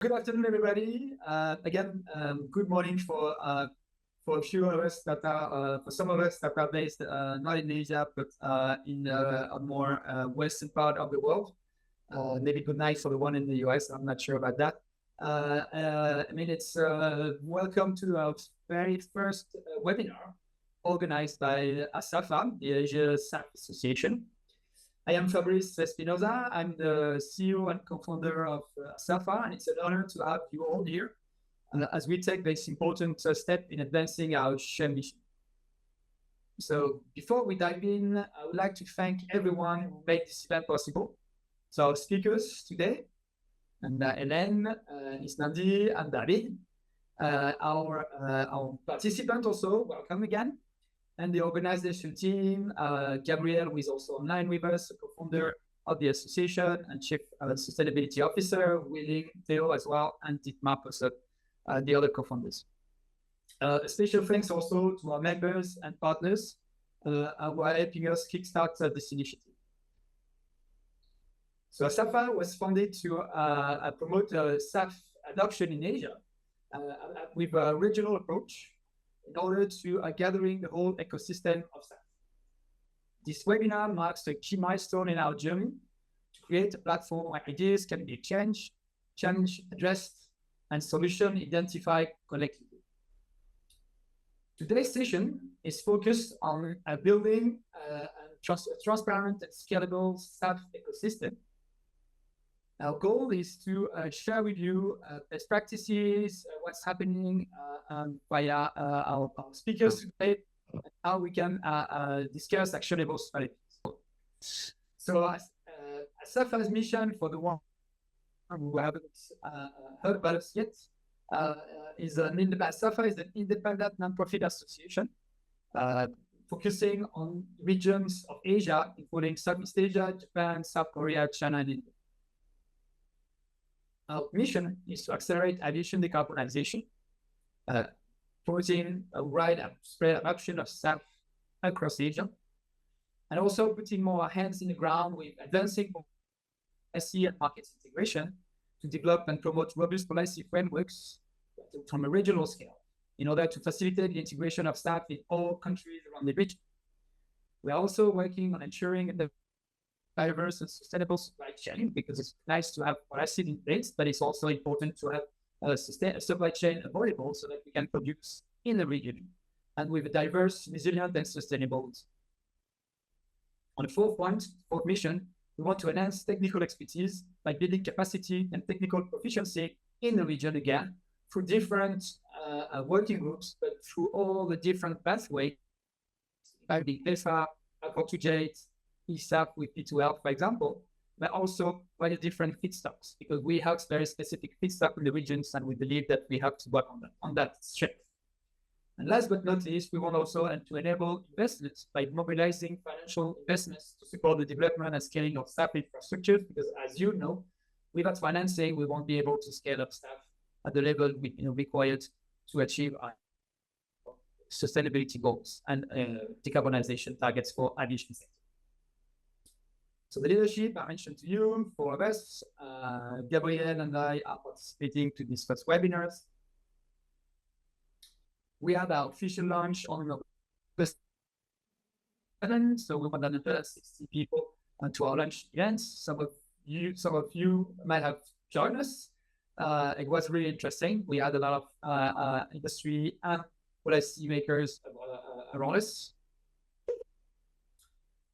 Good afternoon, everybody. Again, good morning for a few of us that are for some of us that are based not in Asia but in a more western part of the world. Maybe good night for the one in the US. I'm not sure about that. It's welcome to our very first webinar organized by ASAFA, the Asia SAF Association. I am Fabrice Espinoza. I'm the CEO and co-founder of ASAFA, and it's an honor to have you all here as we take this important step in advancing our shared mission. So before we dive in, I would like to thank everyone who made this event possible. So our speakers today, and Hélène, Isnandi, and David. Our participant also, welcome again. And the organization team, Gabriel, who is also online with us, co-founder of the association and chief sustainability officer, Willing, Theo as well, and Dietmar Possot, the other co-founders. A special thanks also to our members and partners who are helping us kickstart this initiative. So ASAFA was founded to promote SAF adoption in Asia with a regional approach, in order to gathering the whole ecosystem of SAF. This webinar marks a key milestone in our journey to create a platform where ideas can be exchanged, challenged, addressed, and solutions identified collectively. Today's session is focused on building a transparent and scalable SAF ecosystem. Our goal is to share with you best practices, what's happening via our speakers today, and how we can discuss actionable strategies. So ASAFA's mission, for the one who haven't heard about us yet, is ASAFA is an independent nonprofit association focusing on regions of Asia, including Southeast Asia, Japan, South Korea, China, and India. Our mission is to accelerate aviation decarbonization, promoting a widespread adoption of SAF across Asia, and also putting more hands in the ground with advancing policy and market integration to develop and promote robust policy frameworks from a regional scale in order to facilitate the integration of SAF in all countries around the region. We are also working on ensuring the diverse and sustainable supply chain, because it's nice to have policy in place, but it's also important to have a supply chain available so that we can produce in the region and with a diverse, resilient, and sustainable. On the fourth mission, we want to enhance technical expertise by building capacity and technical proficiency in the region again through different working groups, but through all the different pathways, like the ASAFA, Alcohol-to-Jet, SAF with P2L, for example, but also by the different feedstocks, because we have very specific feedstock in the regions, and we believe that we have to work on that strength. And last but not least, we want also to enable investments by mobilizing financial investments to support the development and scaling of SAF infrastructures, because as you know, without financing, we won't be able to scale up SAF at the level required to achieve our sustainability goals and decarbonization targets for aviation sector. So the leadership I mentioned to you, four of us, Gabriel and I are participating to this first webinars. We had our official launch on November 7, so we want another 60 people to our launch events. Some of you might have joined us. It was really interesting. We had a lot of industry and policy makers around us.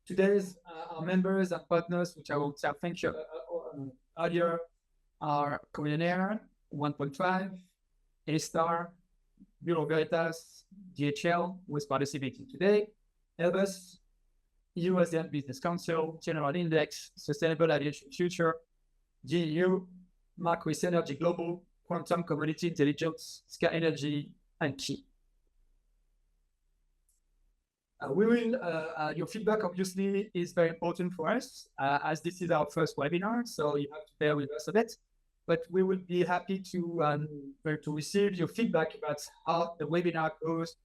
Today's our members and partners, which I will say thank you earlier, are Coordinator 1.5, A-Star, Bureau Veritas, DHL, who is participating today, Airbus, USDN Business Council, General Index, Sustainable Aviation Future, GEU, Marquis Energy Global, Quantum Commodity Intelligence, Sky Energy, and Key. Your feedback obviously is very important for us, as this is our first webinar, so you have to bear with us a bit. But we will be happy to receive your feedback about how the webinar goes,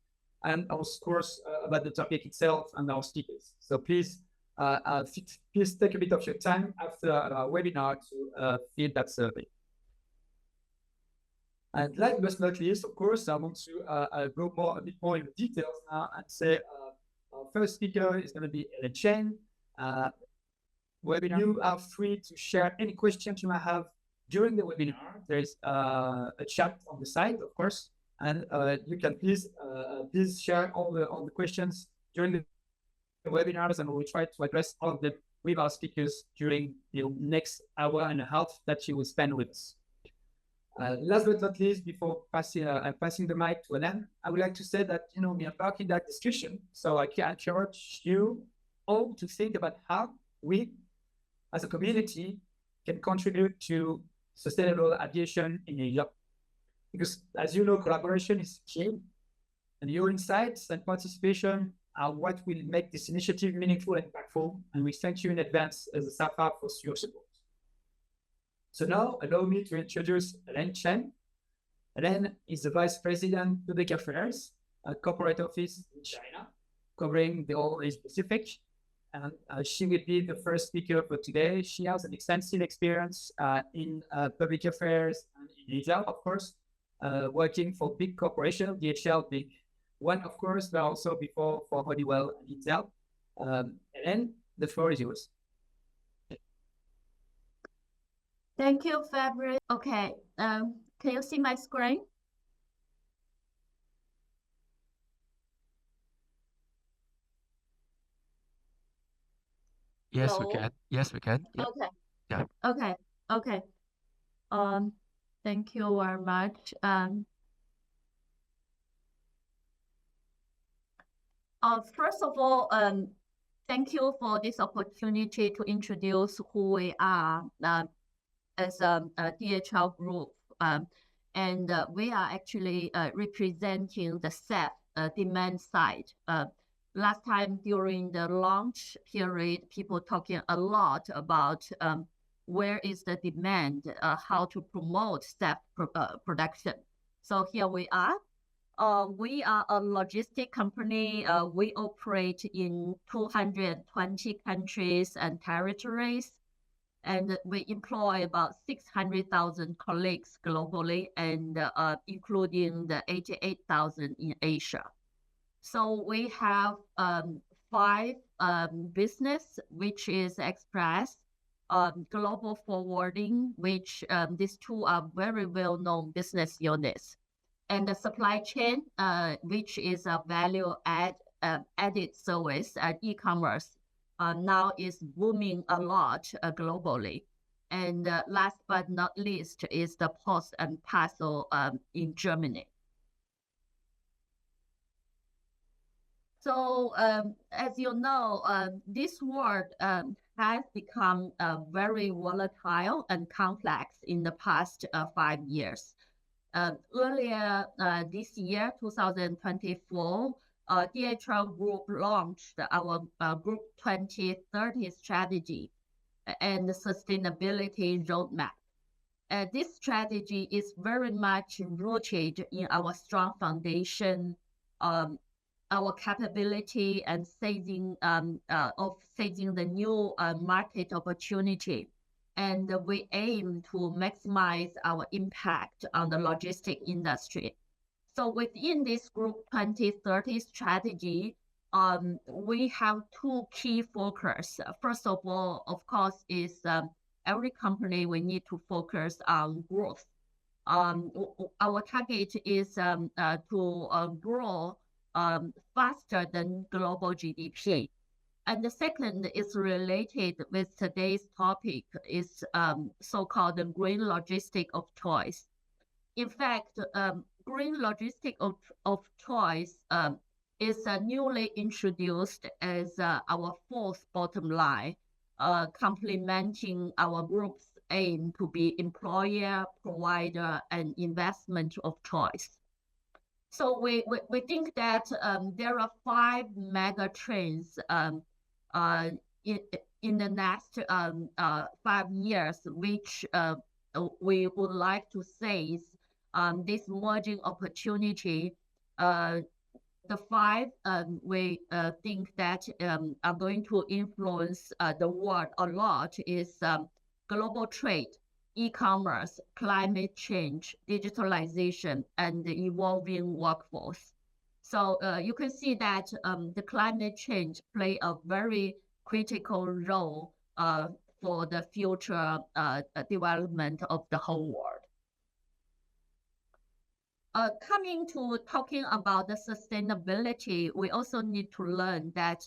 and of course about the topic itself and our speakers. So please take a bit of your time after our webinar to fill that survey. And last but not least, of course, I want to go a bit more into details now and say our first speaker is going to be Ellen Chen. Where you are free to share any questions you might have during the webinar. There is a chat on the side, of course, and you can please share all the questions during the webinars, and we'll try to address all of them with our speakers during the next hour and a half that you will spend with us. Last but not least, before passing the mic to Ellen, I would like to say that we are back in that discussion, so I can encourage you all to think about how we, as a community, can contribute to sustainable aviation in Europe. Because, as you know, collaboration is key, and your insights and participation are what will make this initiative meaningful and impactful, and we thank you in advance as a SAFA for your support. So now, allow me to introduce Ellen Chen. Ellen is the Vice President, Public Affairs at Corporate Office in China, covering the whole Asia Pacific. And she will be the first speaker for today. She has an extensive experience in public affairs and in Asia, of course, working for big corporations, DHL being one, of course, but also before for Honeywell and Intel. Ellen, the floor is yours. Thank you, Fabrice. Okay, can you see my screen? Yes, we can. Yes, we can. Yep. Okay. Yeah. Okay. Thank you very much. First of all, thank you for this opportunity to introduce who we are as a DHL Group. And we are actually representing the SAF demand side. Last time during the launch period, people talking a lot about where is the demand, how to promote SAF production. So here we are. We are a logistic company. We operate in 220 countries and territories, and we employ about 600,000 colleagues globally, and including the 88,000 in Asia. So we have 5 business, which is Express, Global Forwarding, which these 2 are very well-known business units, and the supply chain, which is a added service and e-commerce, now is booming a lot globally. And last but not least is the post and parcel in Germany. So as you know, this world has become very volatile and complex in the past 5 years. Earlier this year, 2024, DHL Group launched our Group 2030 strategy and sustainability roadmap. This strategy is very much rooted in our strong foundation, our capability and seizing the new market opportunity. And we aim to maximize our impact on the logistics industry. So within this Group 2030 strategy, we have 2 key focus. First of all, of course, is every company we need to focus on growth. Our target is to grow faster than global GDP. And the second is related with today's topic, is so-called the green logistic of choice. In fact, green logistic of choice is newly introduced as our 4th bottom line, complementing our group's aim to be employer, provider, and investment of choice. So we think that there are 5 mega trends in the next 5 years, which we would like to seize this merging opportunity. The 5 we think that are going to influence the world a lot is global trade. e-commerce, climate change, digitalization, and the evolving workforce. So you can see that the climate change play a very critical role for the future development of the whole world. Coming to talking about the sustainability, we also need to learn that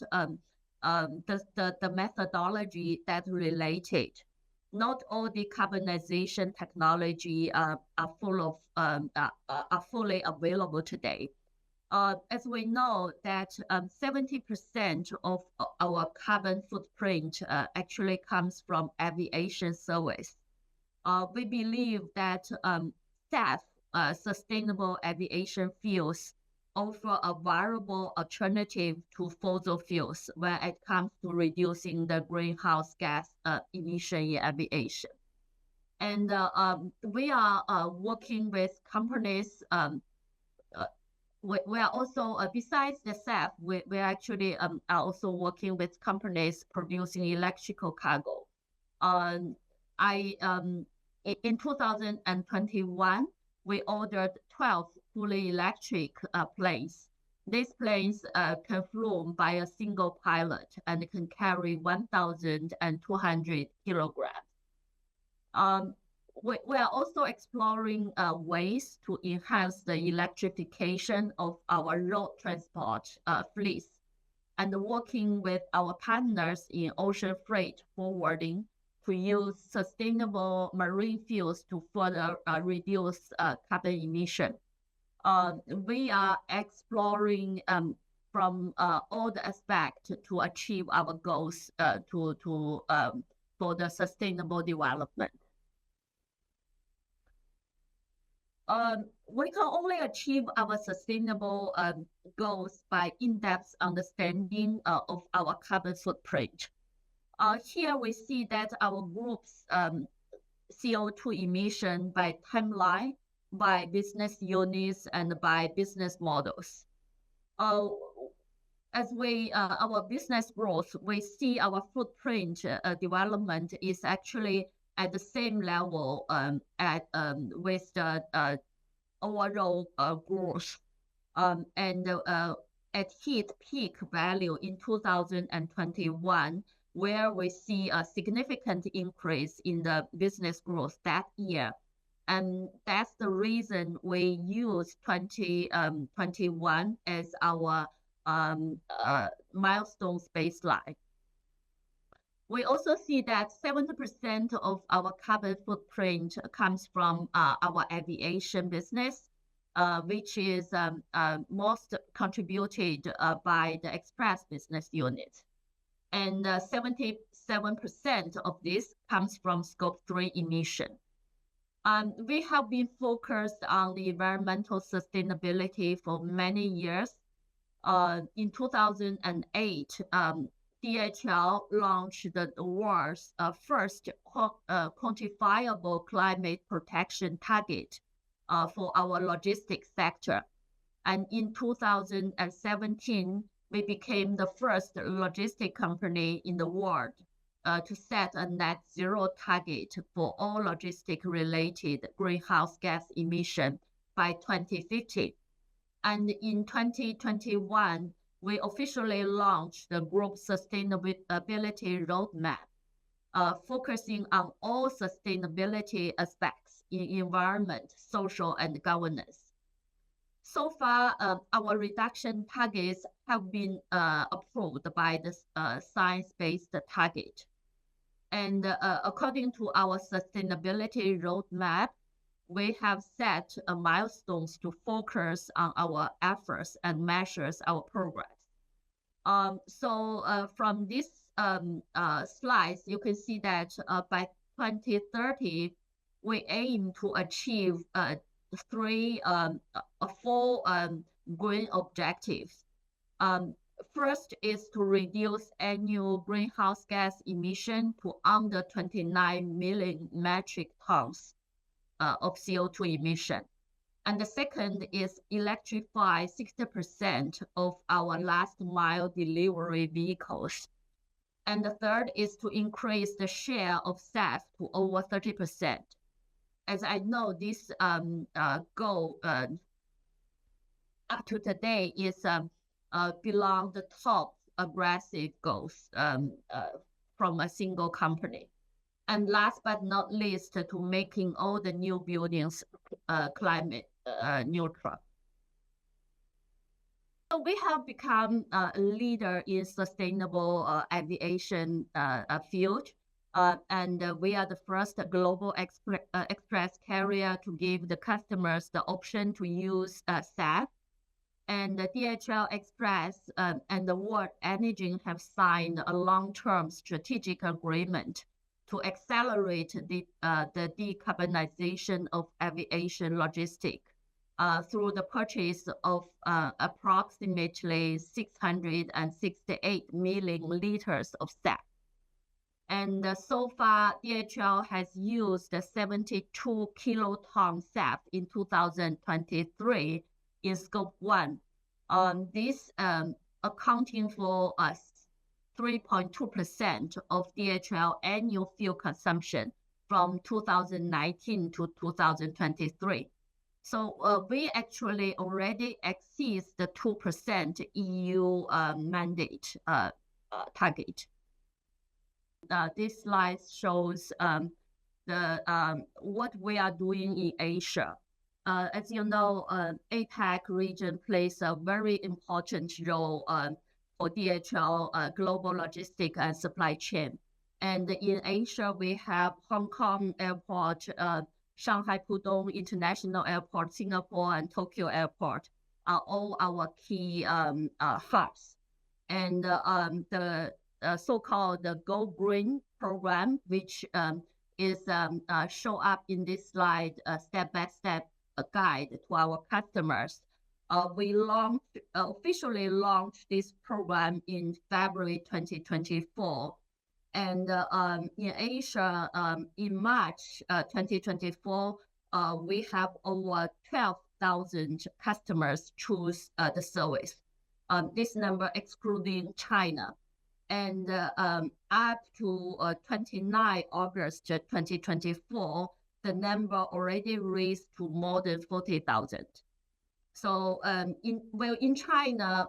the methodology that related. Not all decarbonization technology are fully available today. As we know that 70% of our carbon footprint actually comes from aviation service. We believe that SAF, sustainable aviation fuels, offer a viable alternative to fossil fuels when it comes to reducing the greenhouse gas emission in aviation. And we are working with companies. We are also, besides the SAF, we actually are also working with companies producing electrical cargo. In 2021, we ordered 12 fully electric planes. These planes can fly by a single pilot and can carry 1,200 kilograms. We are also exploring ways to enhance the electrification of our road transport fleets and working with our partners in ocean freight forwarding to use sustainable marine fuels to further reduce carbon emission. We are exploring from all the aspects to achieve our goals for the sustainable development. We can only achieve our sustainable goals by in-depth understanding of our carbon footprint. Here we see that our group's CO2 emission by timeline, by business units, and by business models. As our business growth, we see our footprint development is actually at the same level with the overall growth, and it hit peak value in 2021, where we see a significant increase in the business growth that year. And that's the reason we use 2021 as our milestones baseline. We also see that 70% of our carbon footprint comes from our aviation business, which is most contributed by the express business unit. And 77% of this comes from Scope 3 emission. We have been focused on the environmental sustainability for many years. In 2008, DHL launched the world's first quantifiable climate protection target for our logistics sector. And in 2017, we became the first logistic company in the world to set a net zero target for all logistic-related greenhouse gas emission by 2050. And in 2021, we officially launched the group sustainability roadmap, focusing on all sustainability aspects in environment, social, and governance. So far, our reduction targets have been approved by the science-based target. And according to our sustainability roadmap, we have set milestones to focus on our efforts and measures our progress. From this slides, you can see that by 2030, we aim to achieve four green objectives. First is to reduce annual greenhouse gas emission to under 29 million metric tons of CO2 emission. And the second is electrify 60% of our last mile delivery vehicles. And the third is to increase the share of SAF to over 30%. As I know, this goal up to today is belong the top aggressive goals from a single company. And last but not least, to making all the new buildings climate neutral. So we have become a leader in sustainable aviation field. And we are the first global express carrier to give the customers the option to use SAF. And the DHL Express and the World Energy have signed a long-term strategic agreement to accelerate the decarbonization of aviation logistics through the purchase of approximately 668 million liters of SAF. And so far, DHL has used 72 kiloton SAF in 2023 in Scope 1. This accounting for 3.2% of DHL annual fuel consumption from 2019 to 2023. So we actually already exceed the 2% EU mandate target. This slide shows what we are doing in Asia. As you know, APAC region plays a very important role for DHL global logistics and supply chain. And in Asia, we have Hong Kong Airport, Shanghai Pudong International Airport, Singapore, and Tokyo Airport are all our key hubs. And the so-called the Go Green program, which is show up in this slide, step-by-step guide to our customers. We officially launched this program in February 2024. And in Asia, in March 2024, we have over 12,000 customers choose the service. This number excluding China. And up to 29 August 2024, the number already raised to more than 40,000. So in China,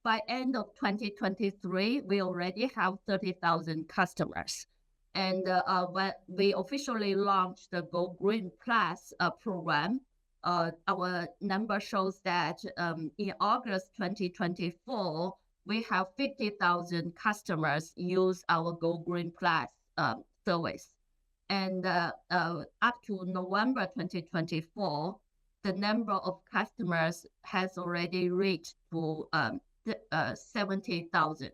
by end of 2023, we already have 30,000 customers. And when we officially launched the Go Green Plus program, our number shows that in August 2024, we have 50,000 customers use our Go Green Plus service. And up to November 2024, the number of customers has already reached to 70,000.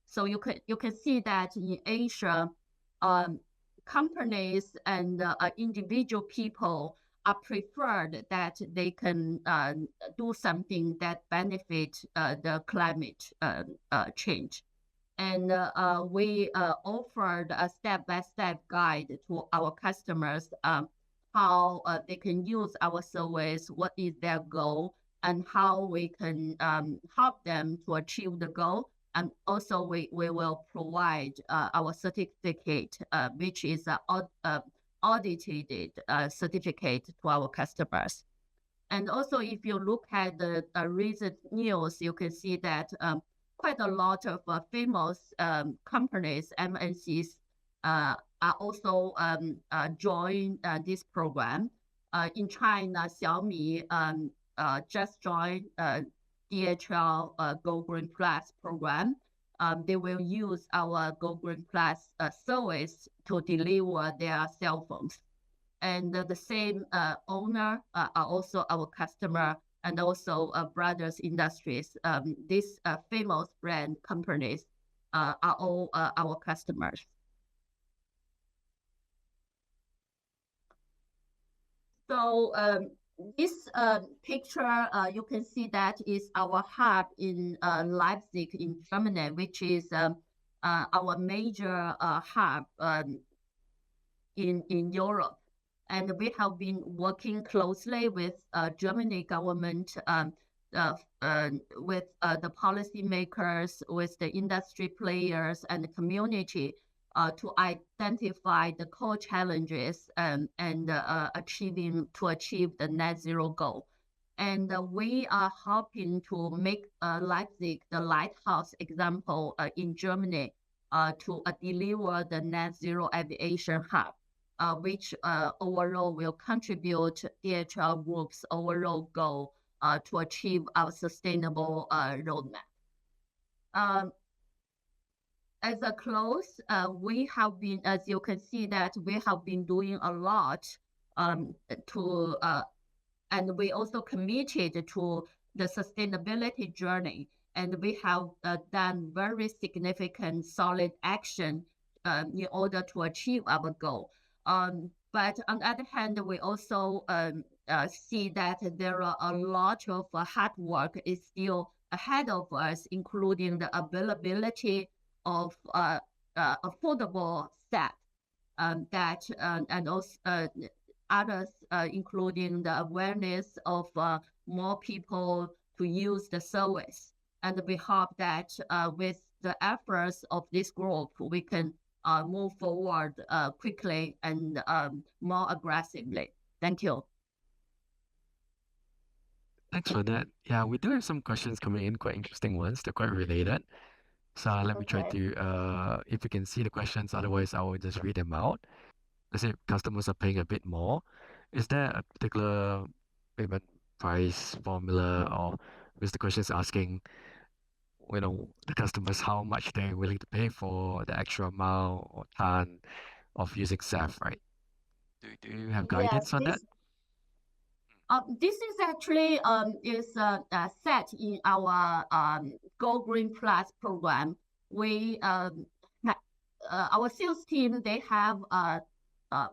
So you can see that in Asia, companies and individual people are preferred that they can do something that benefits the climate change. And we offered a step-by-step guide to our customers how they can use our service, what is their goal, and how we can help them to achieve the goal. And also we will provide our certificate, which is an audited certificate to our customers. And also if you look at the recent news, you can see that quite a lot of famous companies, MNCs, are also join this program. In China, Xiaomi just joined DHL Go Green Plus program. They will use our Go Green Plus service to deliver their cell phones. And the same owner are also our customer, and also Brothers Industries. These famous brand companies are all our customers. So this picture, you can see that is our hub in Leipzig in Germany, which is our major hub in Europe. And we have been working closely with Germany government the policymakers, with the industry players and the community to identify the core challenges and achieve the net zero goal. And we are hoping to make Leipzig the lighthouse example in Germany to deliver the net zero aviation hub, which overall will contribute DHL Group's overall goal to achieve our sustainable roadmap. As a close, we have been, as you can see, that we have been doing a lot and we also committed to the sustainability journey, and we have done very significant solid action in order to achieve our goal. But on the other hand, we also see that there are a lot of hard work is still ahead of us, including the availability of affordable SAF and also others, including the awareness of more people to use the service. And we hope that with the efforts of this group, we can move forward quickly and more aggressively. Thank you. Thanks for that. Yeah, we do have some questions coming in, quite interesting ones. They're quite related. So let me try to, if you can see the questions, otherwise I will just read them out. Let's say customers are paying a bit more. Is there a particular payment price formula, or is the question asking, the customers how much they're willing to pay for the extra amount or ton of using SAF, right? Do you have guidance on that? This is actually set in our Go Green Plus program. We our sales team, they have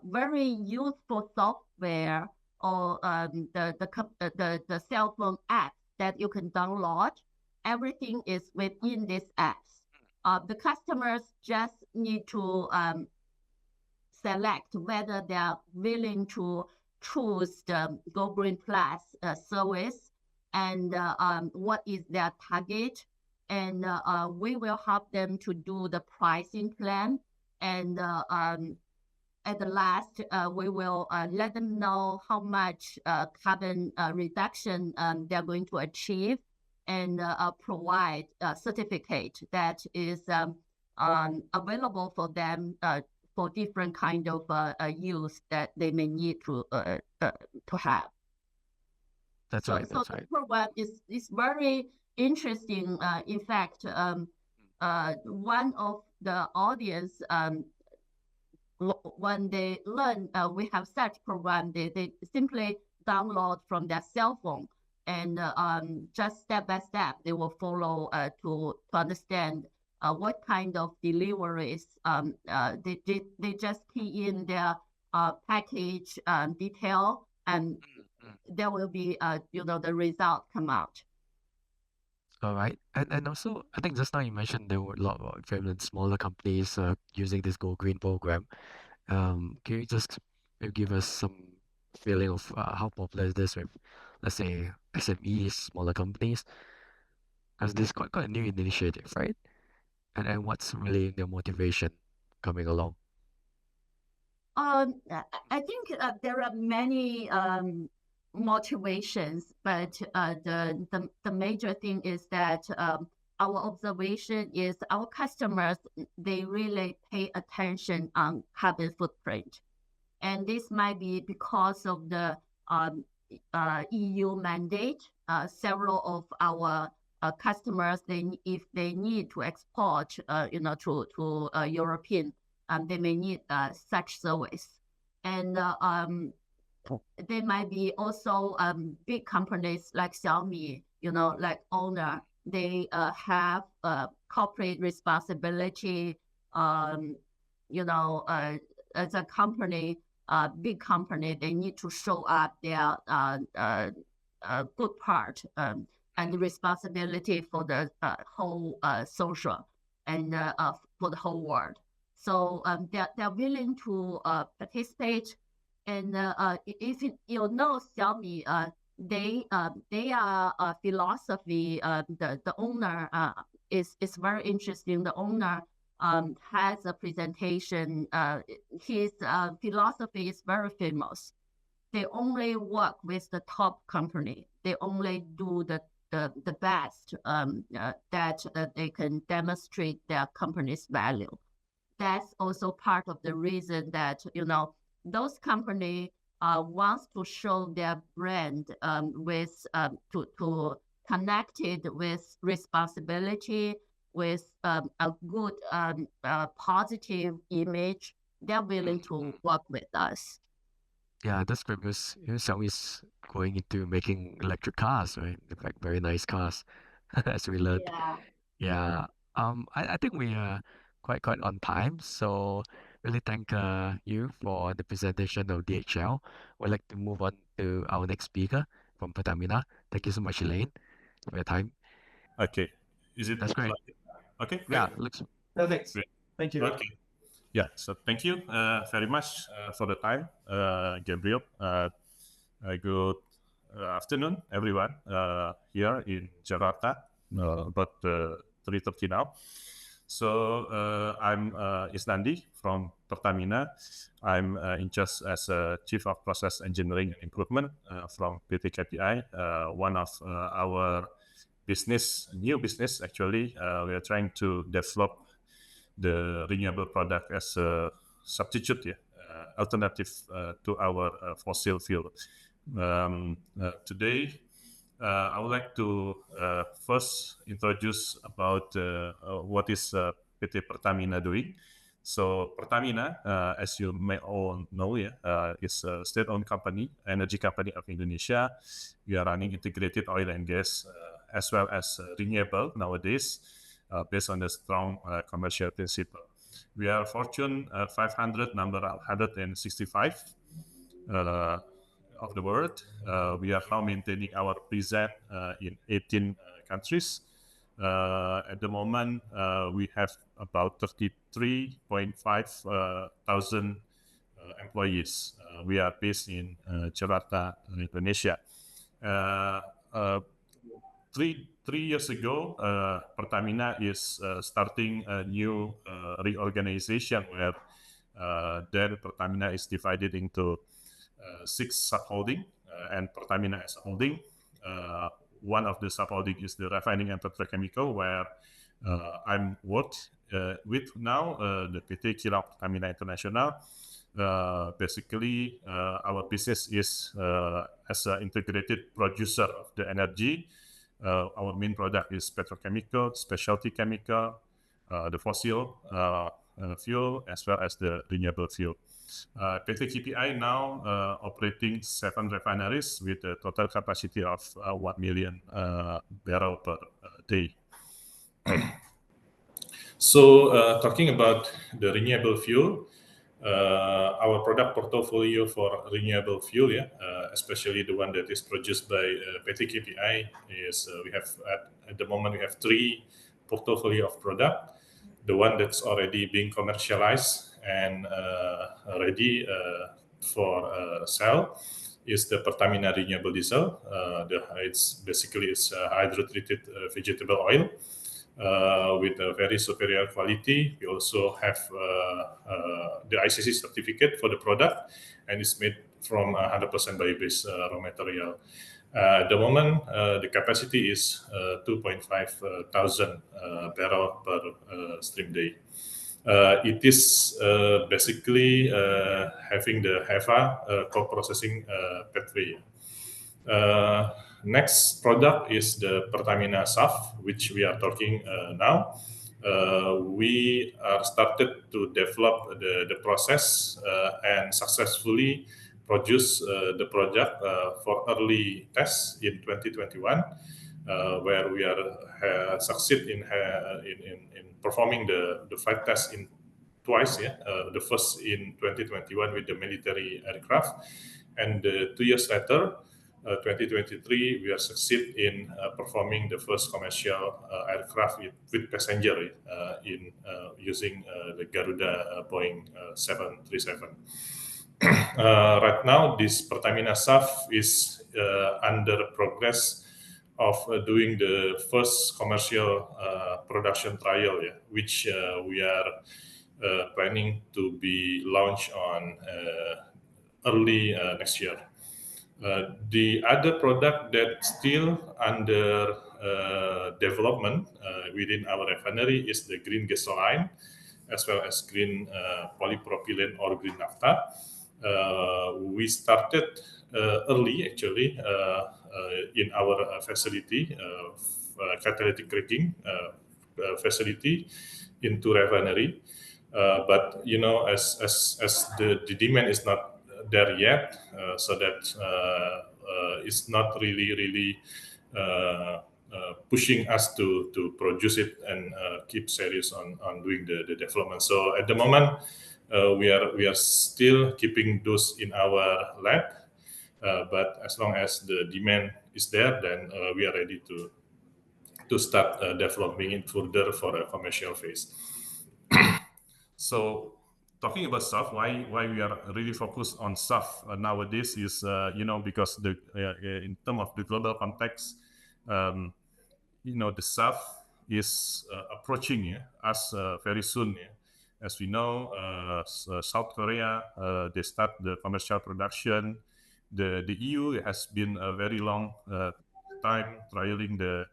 very useful software or the cell phone app that you can download. Everything is within these apps. The customers just need to select whether they are willing to choose the Go Green Plus service and what is their target. And we will help them to do the pricing plan. And at the last, we will let them know how much carbon reduction they're going to achieve, and provide a certificate that is available for them for different kind of use that they may need to have. That's right. So the program is very interesting. In fact, one of the audience, when they learn we have such program, they simply download from their cell phone, and just step by step they will follow to understand what kind of deliveries. They just key in their package detail, and there will be the result come out. All right. And also, I think just now you mentioned there were a lot of very smaller companies using this Go Green program. Can you just give us some feeling of how popular is this with, let's say, SMEs, smaller companies? As this is quite a new initiative, right? And what's really their motivation coming along? I think there are many motivations, but the major thing is that our observation is our customers, they really pay attention on carbon footprint. And this might be because of the EU mandate. Several of our customers, if they need to export, to European, they may need such service. And they might be also big companies like Xiaomi, like Honor. They have corporate responsibility. As a company, big company, they need to show up their good part and the responsibility for the whole social and for the whole world. So they're willing to participate. And if Xiaomi, they are a philosophy. The owner is very interesting. The owner has a presentation. His philosophy is very famous. They only work with the top company. They only do the best that they can demonstrate their company's value. That's also part of the reason that, you know, those companies wants to show their brand with to connected with responsibility, with a good positive image. They're willing to work with us. Yeah, that's great because Xiaomi's going into making electric cars, right? In fact, very nice cars, as we learned. Yeah. Yeah. I think we are quite on time. So really thank you for the presentation of DHL. We'd like to move on to our next speaker from Pertamina. Thank you so much, Elaine, for your time. Okay. Is it That's great. like, okay, great. Yeah, looks Perfect. Great. Thank you. Okay. Yeah, so thank you very much for the time, Gabriel. Good afternoon, everyone, here in Jakarta, about 3:30 now. So I'm Isnandi from Pertamina. I'm in charge as Chief of Process Engineering and Improvement from PT KPI, one of our new business actually. We are trying to develop the renewable product as a substitute, alternative to our fossil fuel. Today, I would like to first introduce about what is PT Pertamina doing. So Pertamina, as you may all know, is a state-owned company, energy company of Indonesia. We are running integrated oil and gas as well as renewable nowadays, based on the strong commercial principle. We are Fortune 500, number 165 of the world. We are now maintaining our presence in 18 countries. At the moment, we have about 33.5 thousand employees. We are based in Jakarta, Indonesia. Three years ago, Pertamina is starting a new reorganization where then Pertamina is divided into 6 subholding and Pertamina as a holding. One of the subholding is the refining and petrochemical, where I'm worked with now, the PT Kilau Pertamina International. Basically, our business is as an integrated producer of the energy. Our main product is petrochemical, specialty chemical, the fossil fuel, as well as the renewable fuel. PT KPI now operating 7 refineries with a total capacity of 1 million barrel per day. So talking about the renewable fuel, our product portfolio for renewable fuel, especially the one that is produced by PT KPI, is we have at the moment we have 3 portfolio of product. The one that's already being commercialized and ready for sale is the Pertamina renewable diesel. It's basically hydrotreated vegetable oil. With a very superior quality. We also have the ICC certificate for the product, and it's made from 100% bio-based raw material. At the moment, the capacity is 2.5 thousand barrel per stream day. It is basically having the HEFA co-processing pathway. Next product is the Pertamina SAF, which we are talking now. We are started to develop the process and successfully produce the product for early tests in 2021, where we are succeed in performing the flight test in twice. The first in 2021 with the military aircraft, and 2 years later, 2023, we are succeed in performing the first commercial aircraft with passenger in using the Garuda Boeing 737. Right now, this Pertamina SAF is under progress of doing the first commercial production trial, which we are planning to be launched on early next year. The other product that still under development within our refinery is the green gasoline, as well as green polypropylene or green naphtha. We started early, actually, in our facility, catalytic cracking facility into refinery. But as the demand is not there yet, so that it's not really pushing us to produce it and keep serious on doing the development. So at the moment, we are still keeping those in our lab, but as long as the demand is there, then we are ready to start developing it further for a commercial phase. So talking about SAF, why we are really focused on SAF nowadays is because in terms of the global context, the SAF is approaching us very soon. As we know, South Korea they start the commercial production. The EU has been a very long time trialing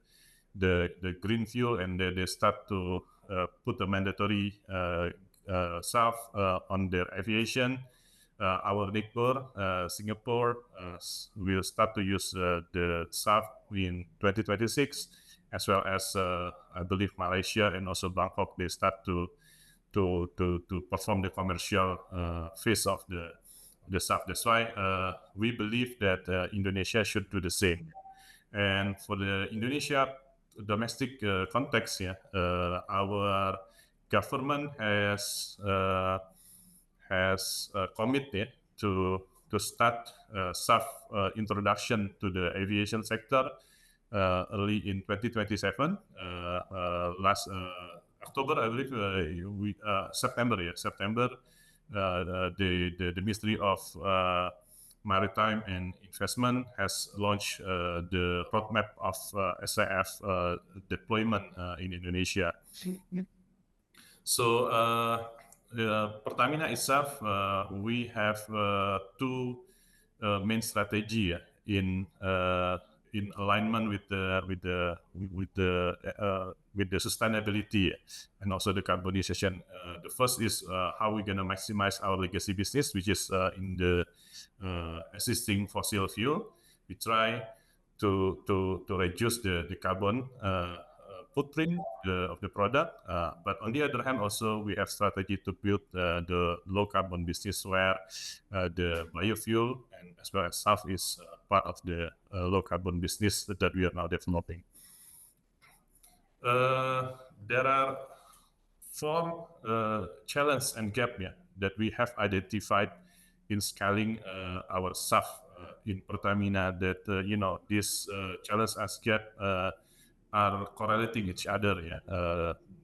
the green fuel, and they start to put the mandatory SAF on their aviation. Our neighbor, Singapore, will start to use the SAF in 2026, as well as I believe Malaysia and also Bangkok. They start to perform the commercial phase of the SAF. That's why we believe that Indonesia should do the same. And for the Indonesia domestic context, our government has committed to start SAF introduction to the aviation sector early in 2027. Last October, I believe, September. The Ministry of Maritime and Investment has launched the roadmap of SAF deployment in Indonesia. So Pertamina itself, we have two main strategy in alignment with the sustainability and also the carbonization. The first is how we're gonna maximize our legacy business, which is in the existing fossil fuel. We try to reduce the carbon footprint of the product, but on the other hand, also we have strategy to build the low carbon business where the biofuel and as well as SAF is part of the low carbon business that we are now developing. There are four challenges and gaps that we have identified in scaling our SAF in Pertamina. That these challenges as gap are correlating each other.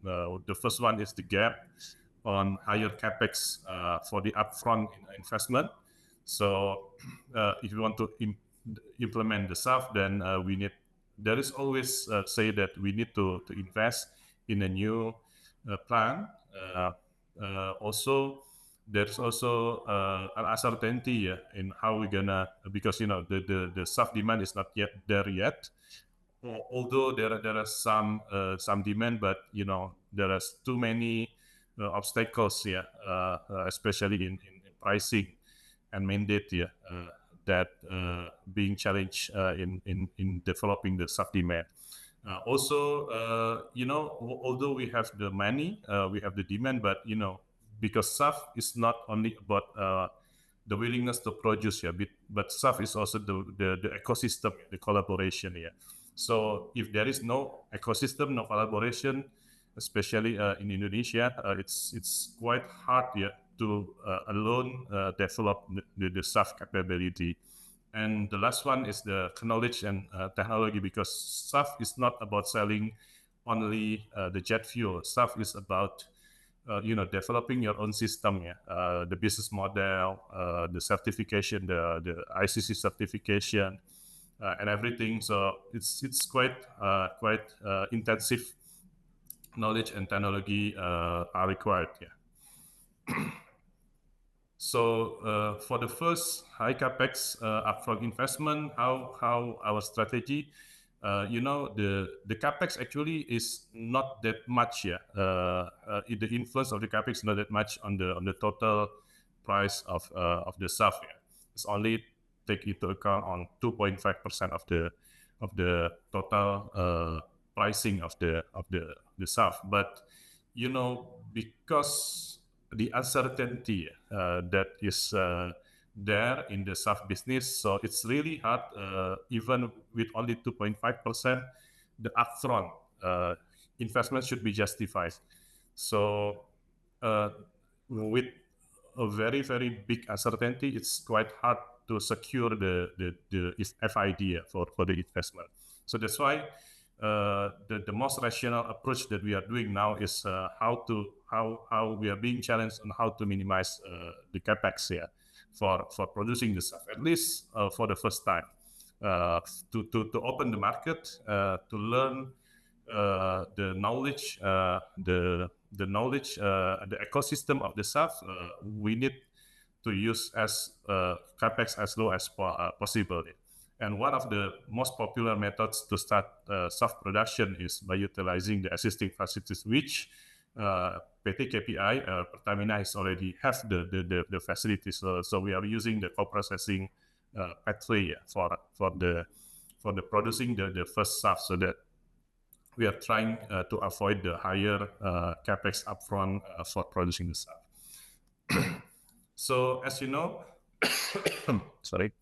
The first one is the gap on higher capex for the upfront investment. So if you want to implement the SAF, then there is always say that we need to invest in a new plant. Also, there's also an uncertainty in how we're gonna, because the SAF demand is not yet there yet. Although there are some demand, but there are too many obstacles here, especially in pricing and mandate that being challenged in developing the SAF demand. Also, although we have the money, we have the demand, but because SAF is not only about the willingness to produce here, but SAF is also the ecosystem, the collaboration here. So if there is no ecosystem, no collaboration, especially in Indonesia, it's quite hard to alone develop the SAF capability. And the last one is the knowledge and technology, because SAF is not about selling only the jet fuel. SAF is about developing your own system, the business model, the certification, the ICC certification, and everything. So it's quite intensive knowledge and technology are required. Yeah. So for the first high capex upfront investment, how our strategy, the capex actually is not that much. Yeah, the influence of the capex is not that much on the total price of the SAF. Yeah. It's only take into account on 2.5% of the total pricing of the SAF. But because the uncertainty that is there in the SAF business, so it's really hard, even with only 2.5%, the upfront investment should be justified. So with a very, very big uncertainty, it's quite hard to secure the FID for the investment. So that's why the most rational approach that we are doing now is how we are being challenged on how to minimize the capex here for producing the SAF, at least for the first time, to open the market, to learn the knowledge, the knowledge, the ecosystem of the SAF. We need to use as capex as low as possible. And one of the most popular methods to start SAF production is by utilizing the existing facilities, which PT KPI, Pertamina is already have the facilities. So we are using the co-processing pathway for the producing the first SAF, so that we are trying to avoid the higher capex upfront for producing the SAF. So as you know, sorry.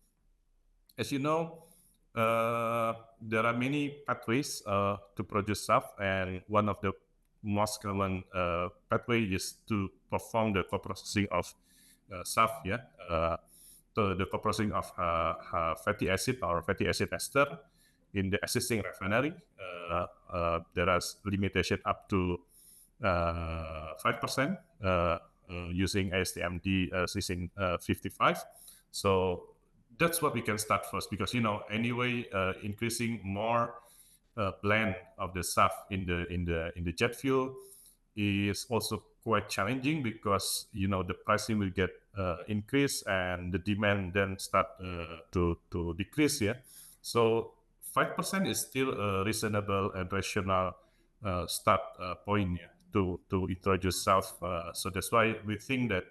As you know, there are many pathways to produce SAF, and one of the most common pathway is to perform the co-processing of SAF. Yeah, so the co-processing of fatty acid or fatty acid ester in the existing refinery. There is limitation up to 5% using ASTM-D 55. So that's what we can start first, because anyway, increasing more blend of the SAF in the jet fuel is also quite challenging, because the pricing will get increased and the demand then start to decrease. Yeah, so 5% is still a reasonable and rational start point to introduce SAF. So that's why we think that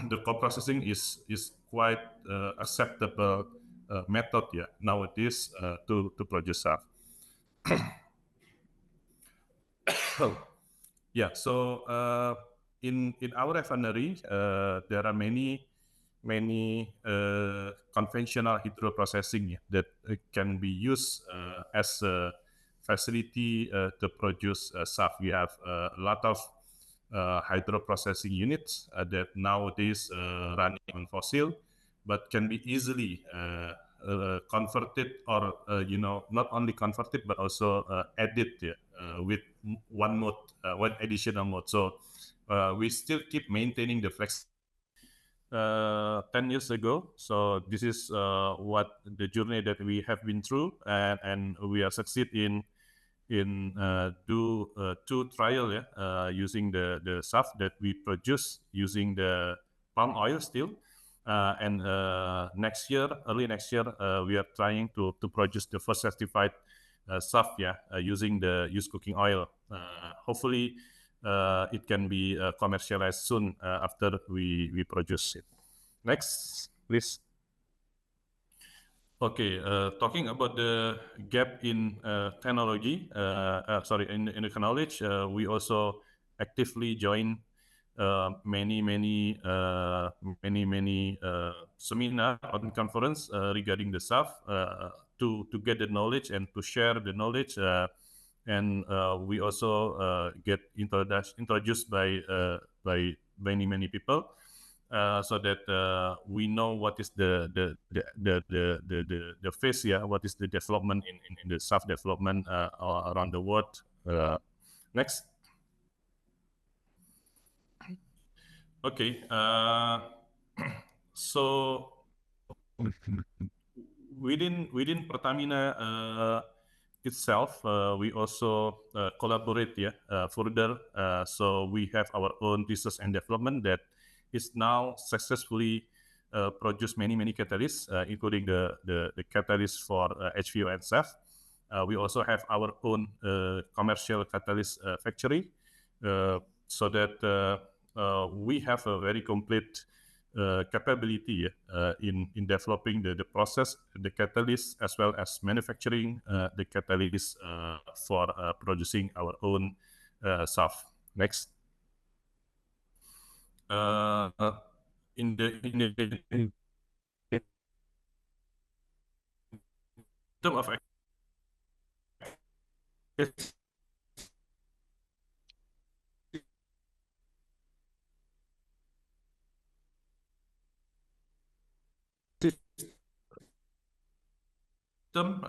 the co-processing is quite acceptable method nowadays to produce SAF. Yeah, so in our refinery, there are many conventional hydroprocessing that can be used as a facility to produce SAF. We have a lot of hydroprocessing units that nowadays running on fossil, but can be easily converted, or not only converted but also added with one additional mode. So we still keep maintaining the flex 10 years ago. So this is what the journey that we have been through, and we are succeed in do two trial using the SAF that we produce using the palm oil still. And early next year, we are trying to produce the first certified SAF using the used cooking oil. Hopefully, it can be commercialized soon after we produce it. Next, please. Okay, talking about the gap in technology, in the knowledge, we also actively join many seminar or conference regarding the SAF to get the knowledge and to share the knowledge. And we also get introduced by many people. So that we know what is the phase, what is the development in the SAF development around the world. Next. Okay. So within Pertamina itself, we also collaborate further. So we have our own research and development that is now successfully produce many catalysts, including the catalyst for HVO and SAF. We also have our own commercial catalyst factory, so that we have a very complete capability in developing the process, the catalyst, as well as manufacturing the catalyst for producing our own SAF. Next. In terms of system,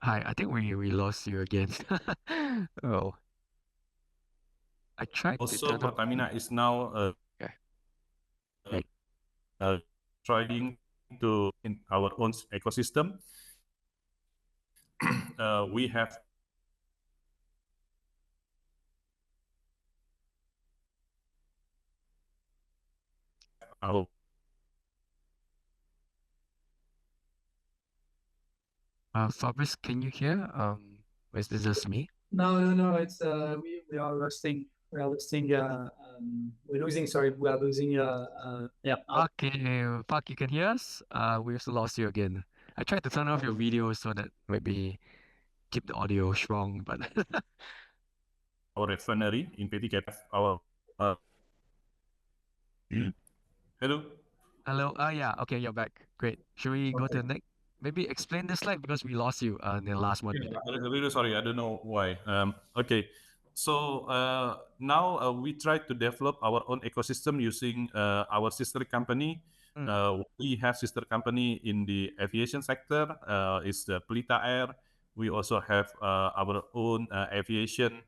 Hi, I think we lost you again. Oh, I tried to also turn up. Pertamina is now trying to in our own ecosystem. We have our Fabrice, can you hear? Is this just me? No. It's we are losing. We are losing. We're losing. Sorry, we are losing. Yeah. Okay, fuck, you can hear us? We also lost you again. I tried to turn off your video so that maybe keep the audio strong, but our refinery in PTK. Our hello. hello. Yeah. Okay, you're back. Great. Should we go to the next? Maybe explain the slide because we lost you in the last 1 minute. I'm really sorry. I don't know why. Okay. So now we try to develop our own ecosystem using our sister company. We have sister company in the aviation sector. It's the Pelita Air. We also have our own aviation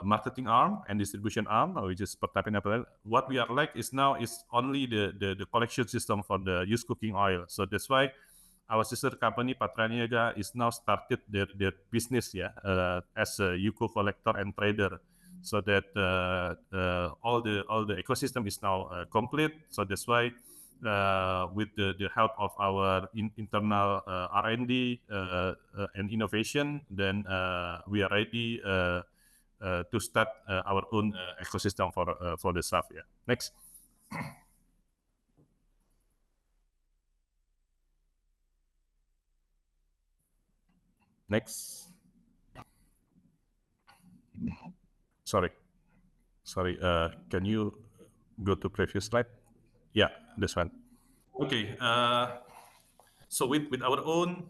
marketing arm and distribution arm, which is Pertamina. What we are like is now is only the collection system for the used cooking oil. So that's why our sister company Patraniaga is now started their business as a UCO collector and trader, so that all the ecosystem is now complete. So that's why with the help of our internal R&D and innovation, then we are ready to start our own ecosystem for the SAF. Yeah. Next. Next. Sorry. Can you go to previous slide? Yeah, this one. Okay. So with our own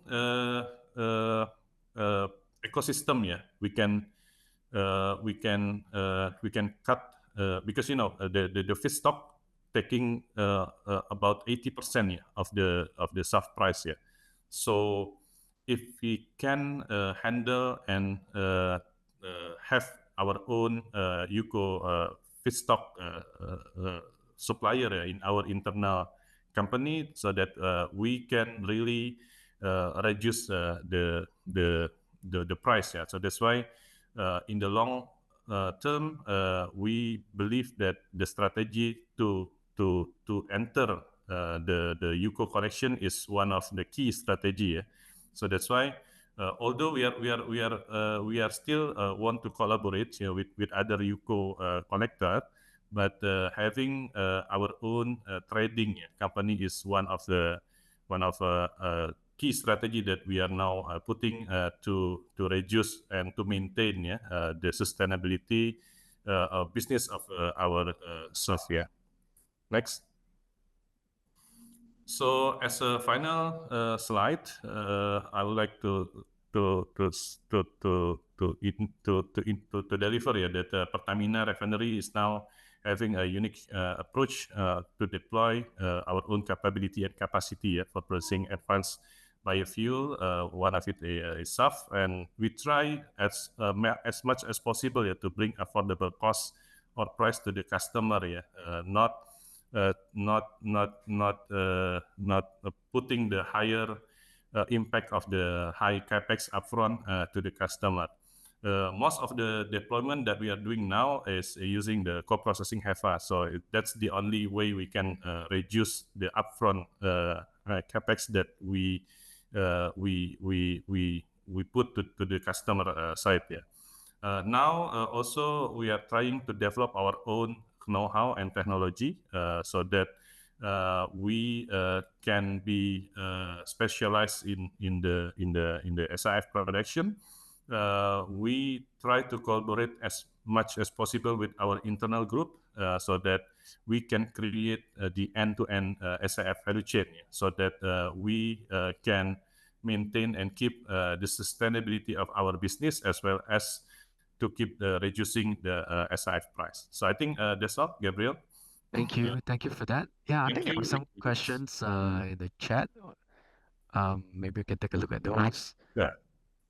ecosystem, we can cut because the feedstock taking about 80% of the SAF price. So if we can handle and have our own UCO feedstock supplier in our internal company, so that we can really reduce the price. So that's why in the long term, we believe that the strategy to enter the UCO collection is one of the key strategy. So that's why although we are still want to collaborate with other UCO collector, but having our own trading company is one of key strategy that we are now putting to reduce and to maintain the sustainability business of our SAF. Next. So as a final slide, I would like to deliver that Pertamina Refinery is now having a unique approach to deploy our own capability and capacity for producing advanced biofuel. One of it is SAF, and we try as much as possible to bring affordable costs or price to the customer, not putting the higher impact of the high capex upfront to the customer. Most of the deployment that we are doing now is using the co-processing HEFA. So that's the only way we can reduce the upfront capex that we put to the customer side. Now also we are trying to develop our own know-how and technology so that we can be specialized in the SAF production. We try to collaborate as much as possible with our internal group so that we can create the end-to-end SAF value chain, so that we can maintain and keep the sustainability of our business, as well as to keep reducing the SAF price. So I think that's all, Gabriel. Thank you. Thank you for that. Yeah, I think there were some questions in the chat. Maybe we can take a look at those. Yeah.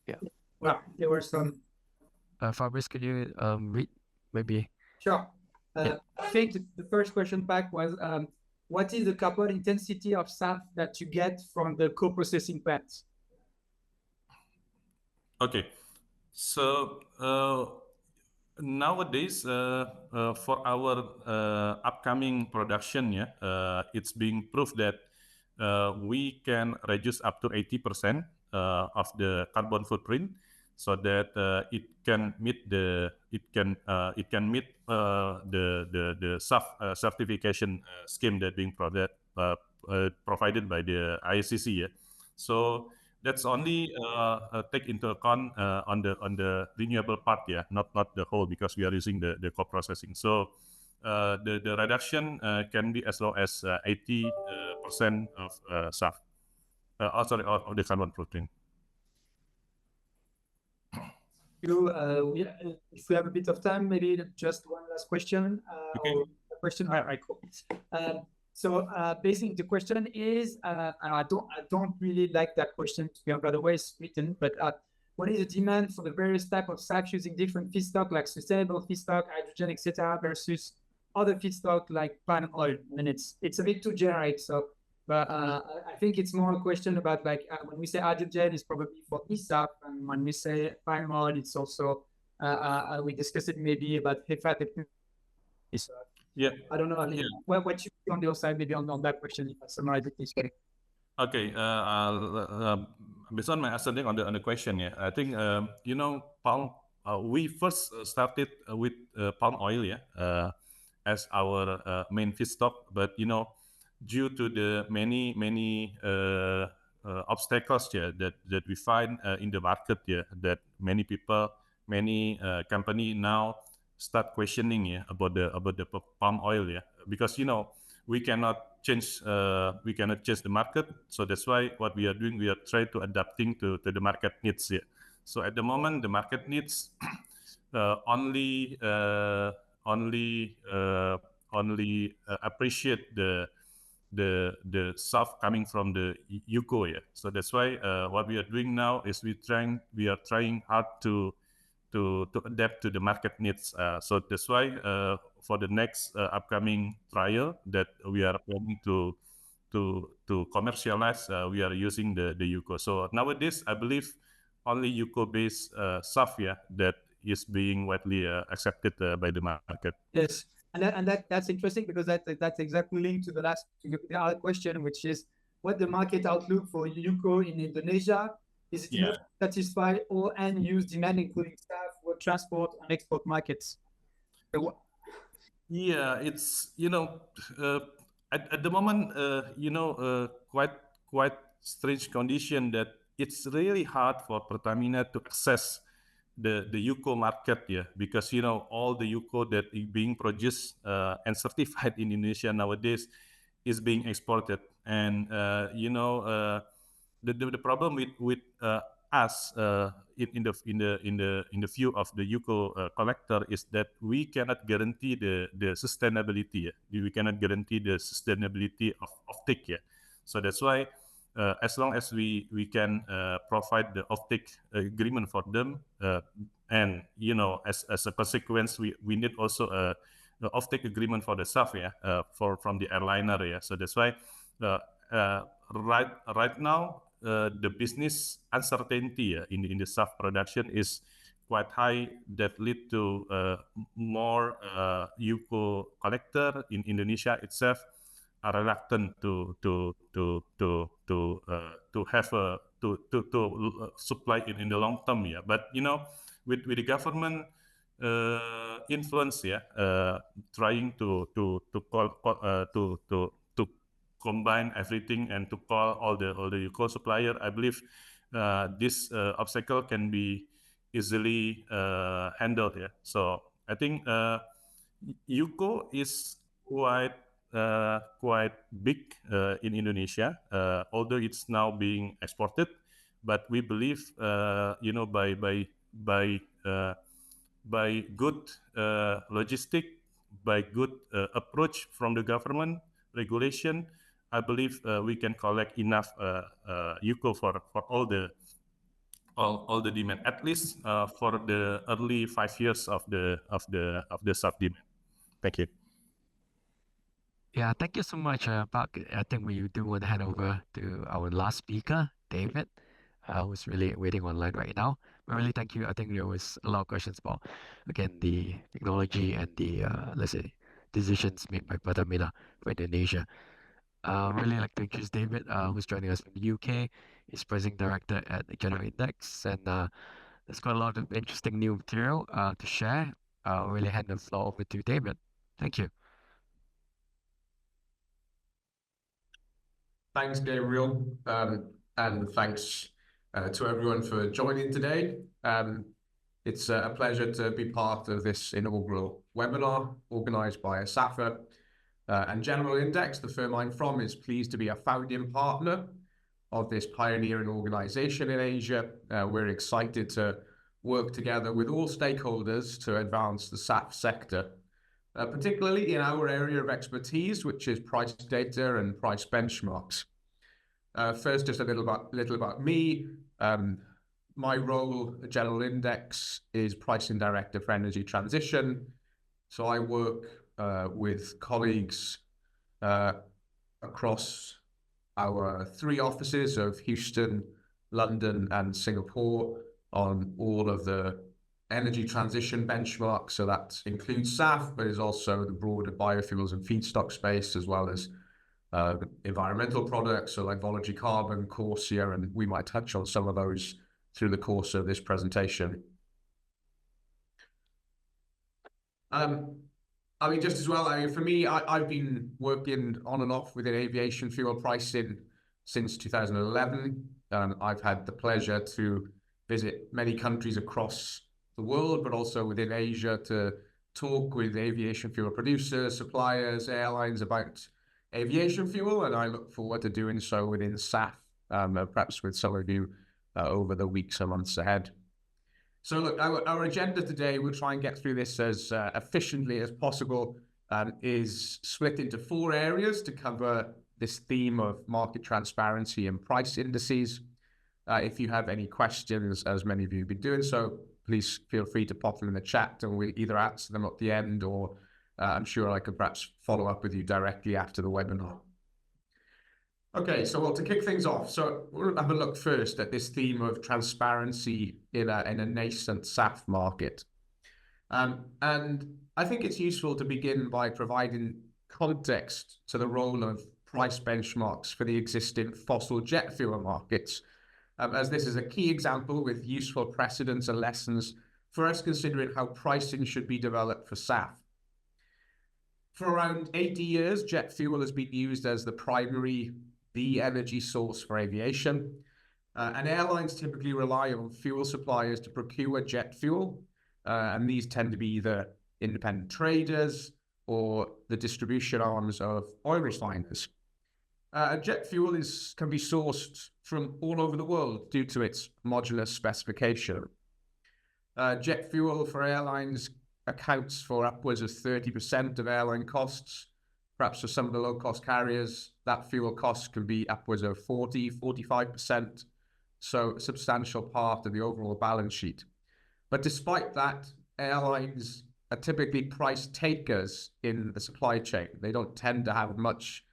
Yeah. Well, there were some. Fabrice, could you read maybe? Sure. Yeah. I think the first question back was, what is the carbon intensity of SAF that you get from the co-processing plants? Okay. So nowadays, for our upcoming production, it's being proved that we can reduce up to 80% of the carbon footprint, so that it can meet the SAF certification scheme that being provided by the ISCC. So that's only take into account on the renewable part, not the whole, because we are using the co-processing. So the reduction can be as low as 80% of SAF. Of the carbon footprint. If we have a bit of time, maybe just one last question. Okay. Or a question. All right, cool. So basically, the question is, and I don't really like that question to be on, by the way, it's written, but what is the demand for the various type of SAF using different feedstock, like sustainable feedstock, hydrogen, etc., versus other feedstock like palm oil? And it's a bit too generic, so. But I think it's more a question about, like, when we say hydrogen, it's probably for SAF, and when we say palm oil, it's also we discussed it maybe about HEFA technology. Yeah. I don't know. I mean, what you see on the other side, maybe on that question, if I summarize it this way. Okay. Based on my understanding on the question, I think palm. We first started with palm oil, as our main feedstock, but due to the many obstacles that we find in the market, that many people, many company now start questioning about the palm oil, because we cannot change the market. So that's why what we are doing, we are trying to adapting to the market needs. So at the moment, the market needs only appreciate the SAF coming from the UCO. So that's why what we are doing now is we are trying hard to adapt to the market needs. So that's why for the next upcoming trial that we are planning to commercialize, we are using the UCO. So nowadays, I believe only UCO based SAF that is being widely accepted by the market. Yes. And that's interesting, because that's exactly linked to the other question, which is what the market outlook for UCO in Indonesia is. Enough to satisfy all end-use demand, including SAF for transport and export markets. Yeah, it's at the moment quite strange condition that it's really hard for Pertamina to access the UCO market, because all the UCO that is being produced and certified in Indonesia nowadays is being exported, and the problem with us in the view of the UCO collector is that we cannot guarantee the sustainability. We cannot guarantee the sustainability of offtake. So that's why as long as we can provide the offtake agreement for them, and as a consequence, we need also offtake agreement for the SAF, from the airliner, So that's why right now the business uncertainty in the SAF production is quite high. That lead to more UCO collector in Indonesia itself are reluctant to have to supply it in the long term, But with the government influence, trying to combine everything and to call all the UCO supplier, I believe this obstacle can be easily handled. So I think UCO is quite big in Indonesia, although it's now being exported. But we believe, by good logistic, by good approach from the government regulation, I believe we can collect enough UCO for all the demand, at least for the early 5 years of the SAF demand. Thank you. Yeah, thank you so much, Pak. I think we do want to hand over to our last speaker, David, who's really waiting online right now. But really, thank you. I think there was a lot of questions about, again, the technology and the, let's say, decisions made by Pertamina for Indonesia. Really like to introduce David, who's joining us from the UK. He's President Director at General Index, and there's quite a lot of interesting new material to share. I'll really hand the floor over to David. Thank you. Thanks, Gabriel, and thanks to everyone for joining today. It's a pleasure to be part of this inaugural webinar organised by ASAFA and General Index. The firm I'm from is pleased to be a founding partner of this pioneering organisation in Asia. We're excited to work together with all stakeholders to advance the SAF sector, particularly in our area of expertise, which is price data and price benchmarks. First, just a little about me. My role at General Index is Pricing Director for Energy Transition. So I work with colleagues across our 3 offices of Houston, London, and Singapore on all of the energy transition benchmarks. So that includes SAF, but is also the broader biofuels and feedstock space, as well as environmental products, so like voluntary carbon, CORSIA, and we might touch on some of those through the course of this presentation. I mean, just as well, for me, I've been working on and off within aviation fuel pricing since 2011. I've had the pleasure to visit many countries across the world, but also within Asia, to talk with aviation fuel producers, suppliers, airlines about aviation fuel, and I look forward to doing so within SAF, perhaps with some of you over the weeks and months ahead. So look, our agenda today, we'll try and get through this as efficiently as possible, is split into 4 areas to cover this theme of market transparency and price indices. If you have any questions, as many of you have been doing so, please feel free to pop them in the chat, and we'll either answer them at the end, or I'm sure I could perhaps follow up with you directly after the webinar. Okay, so to kick things off, so we'll have a look first at this theme of transparency in a nascent SAF market. And I think it's useful to begin by providing context to the role of price benchmarks for the existing fossil jet fuel markets, as this is a key example with useful precedents and lessons for us considering how pricing should be developed for SAF. For around 80 years, jet fuel has been used as the energy source for aviation, and airlines typically rely on fuel suppliers to procure jet fuel, and these tend to be either independent traders or the distribution arms of oil refiners. Jet fuel can be sourced from all over the world due to its modular specification. Jet fuel for airlines accounts for upwards of 30% of airline costs. Perhaps for some of the low-cost carriers, that fuel cost can be upwards of 45%, so a substantial part of the overall balance sheet. But despite that, airlines are typically price takers in the supply chain. They don't tend to have much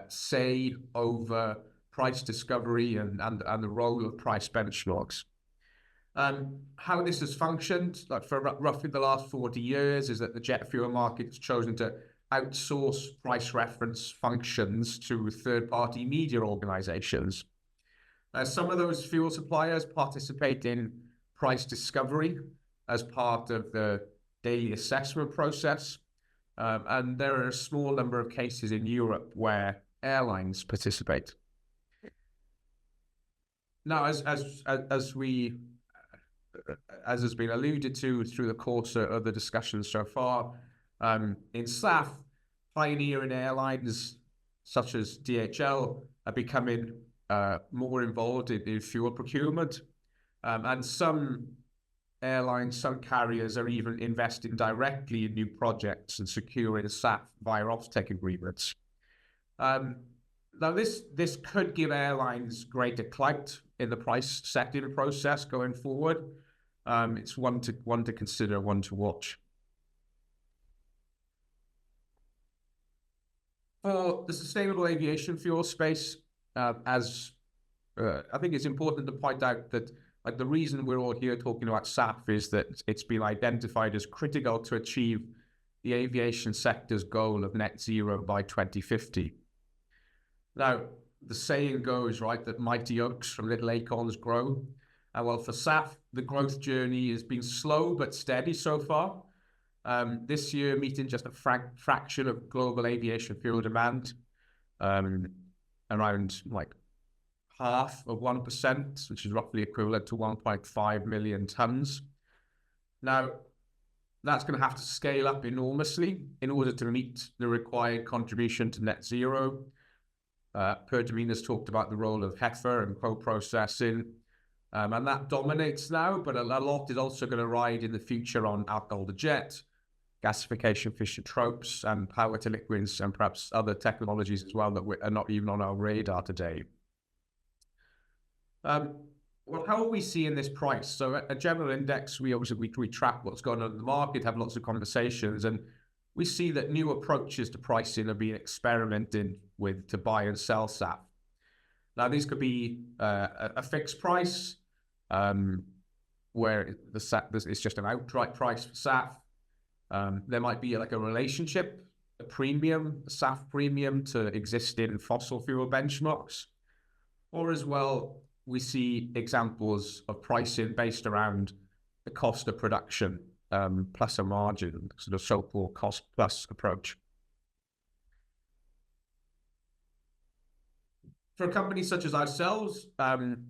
say over price discovery and the role of price benchmarks. How this has functioned, like for roughly the last 40 years, is that the jet fuel market has chosen to outsource price reference functions to third-party media organizations. Some of those fuel suppliers participate in price discovery as part of the daily assessment process. And there are a small number of cases in Europe where airlines participate. Now, as has been alluded to through the course of the discussion so far, in SAF, pioneering airlines such as DHL are becoming more involved in fuel procurement, and some airlines, some carriers are even investing directly in new projects and securing SAF via offtake agreements. Now, this could give airlines greater clout in the price setting process going forward. It's one to consider, one to watch. For the sustainable aviation fuel space, I think it's important to point out that the reason we're all here talking about SAF is that it's been identified as critical to achieve the aviation sector's goal of net zero by 2050. Now, the saying goes, right, that mighty oaks from little acorns grow. And well, for SAF, the growth journey has been slow but steady so far. This year, meeting just a fraction of global aviation fuel demand, around like half of 1%, which is roughly equivalent to 1.5 million tons. Now, that's going to have to scale up enormously in order to meet the required contribution to net zero. Pertamina has talked about the role of HEFA and co-processing, and that dominates now, but a lot is also going to ride in the future on alcohol to jet, gasification Fischer-Tropsch, and power to liquids, and perhaps other technologies as well that are not even on our radar today. Well, how are we seeing this price? So at General Index, we track what's going on in the market, have lots of conversations, and we see that new approaches to pricing are being experimented with to buy and sell SAF. Now, these could be a fixed price, where the SAF is just an outright price for SAF. There might be like a relationship, a premium, a SAF premium to existing fossil fuel benchmarks, or as well, we see examples of pricing based around the cost of production, plus a margin, sort of so-called cost plus approach. For a company such as ourselves, and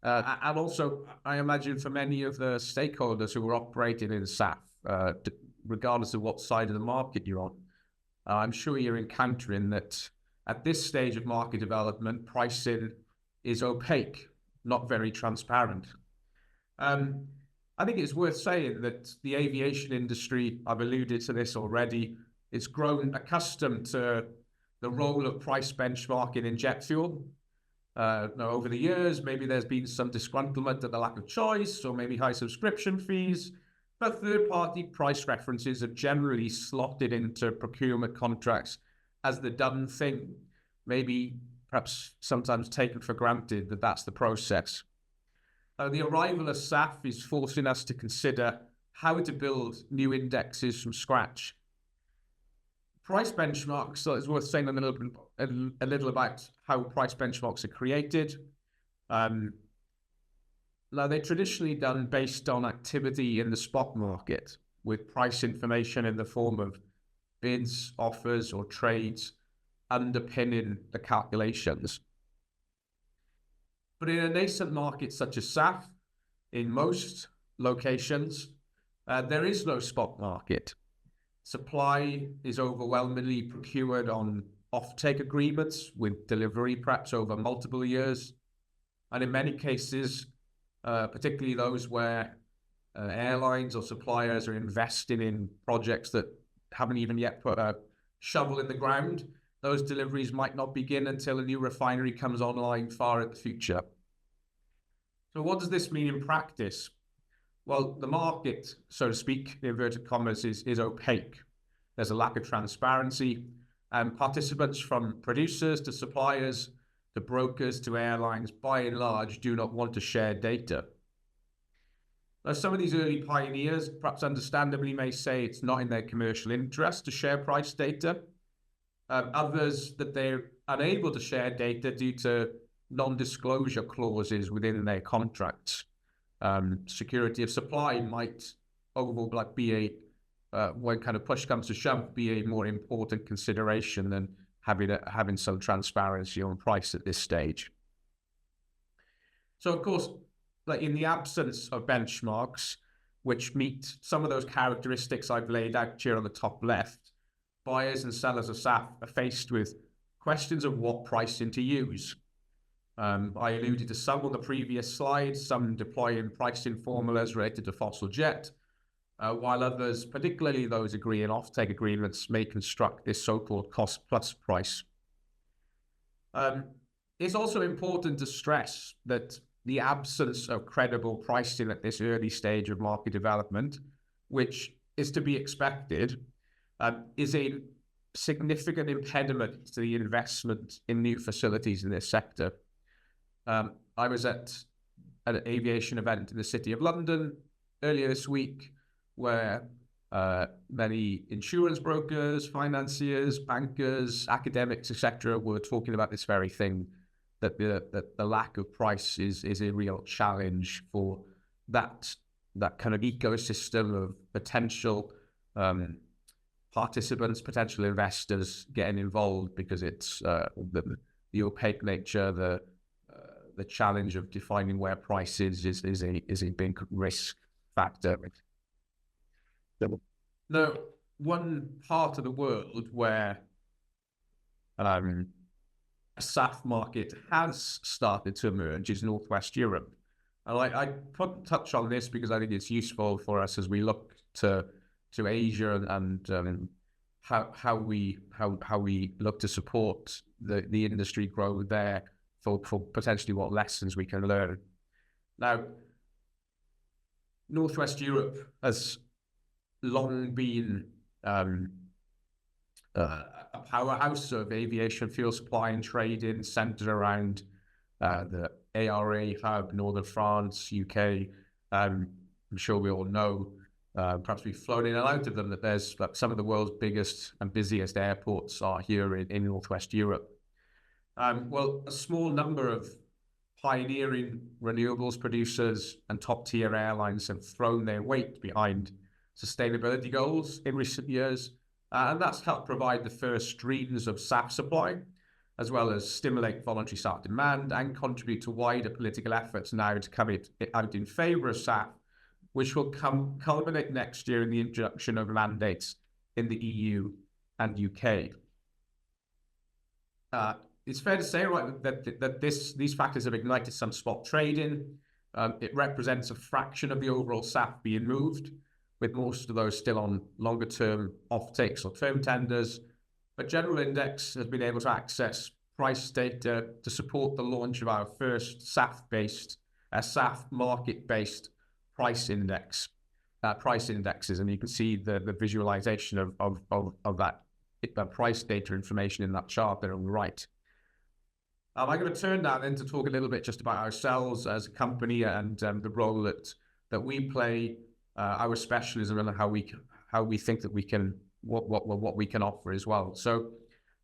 also I imagine for many of the stakeholders who are operating in SAF, regardless of what side of the market you're on, I'm sure you're encountering that at this stage of market development, pricing is opaque, not very transparent. I think it's worth saying that the aviation industry, I've alluded to this already, it's grown accustomed to the role of price benchmarking in jet fuel. Now, over the years, maybe there's been some disgruntlement at the lack of choice, or maybe high subscription fees, but third-party price references have generally slotted into procurement contracts as the done thing, maybe perhaps sometimes taken for granted that that's the process. The arrival of SAF is forcing us to consider how to build new indexes from scratch. Price benchmarks, so it's worth saying a little about how price benchmarks are created. Now, they're traditionally done based on activity in the spot market, with price information in the form of bids, offers, or trades underpinning the calculations. But in a nascent market such as SAF, in most locations, there is no spot market. Supply is overwhelmingly procured on offtake agreements with delivery perhaps over multiple years. And in many cases, particularly those where airlines or suppliers are investing in projects that haven't even yet put a shovel in the ground, those deliveries might not begin until a new refinery comes online far in the future. So what does this mean in practice? Well, the market, so to speak, in inverted commas, is opaque. There's a lack of transparency, and participants from producers to suppliers to brokers to airlines, by and large, do not want to share data. Now, some of these early pioneers, perhaps understandably, may say it's not in their commercial interest to share price data. Others that they're unable to share data due to non-disclosure clauses within their contracts. Security of supply might be when kind of push comes to shove, be a more important consideration than having some transparency on price at this stage. So, of course, like in the absence of benchmarks which meet some of those characteristics I've laid out here on the top left, buyers and sellers of SAF are faced with questions of what pricing to use. I alluded to some on the previous slide, some deploying pricing formulas related to fossil jet, while others, particularly those agreeing offtake agreements, may construct this so-called cost-plus price. It's also important to stress that the absence of credible pricing at this early stage of market development, which is to be expected, is a significant impediment to the investment in new facilities in this sector. I was at an aviation event in the City of London earlier this week, where many insurance brokers, financiers, bankers, academics, etc., were talking about this very thing, that the lack of price is a real challenge for that kind of ecosystem of potential participants, potential investors getting involved, because it's the opaque nature, the challenge of defining where price is a big risk factor. Now, one part of the world where a SAF market has started to emerge is Northwest Europe. And I touch on this because I think it's useful for us as we look to Asia and how we look to support the industry grow there for potentially what lessons we can learn. Now, Northwest Europe has long been a powerhouse of aviation fuel supply and trading, centered around the ARA hub, Northern France, UK. I'm sure we all know, perhaps we've flown in and out of them, that there's some of the world's biggest and busiest airports are here in Northwest Europe. Well, a small number of pioneering renewables producers and top-tier airlines have thrown their weight behind sustainability goals in recent years, and that's helped provide the first streams of SAF supply, as well as stimulate voluntary SAF demand and contribute to wider political efforts now to come out in favour of SAF, which will culminate next year in the introduction of mandates in the EU and UK. It's fair to say, right, that these factors have ignited some spot trading. It represents a fraction of the overall SAF being moved, with most of those still on longer-term offtakes or term tenders. But General Index has been able to access price data to support the launch of our first SAF market-based price index, price indexes, and you can see the visualization of that price data information in that chart there on the right. I'm going to turn now then to talk a little bit just about ourselves as a company and the role that we play, our specialism, and how we think that we can what we can offer as well. So,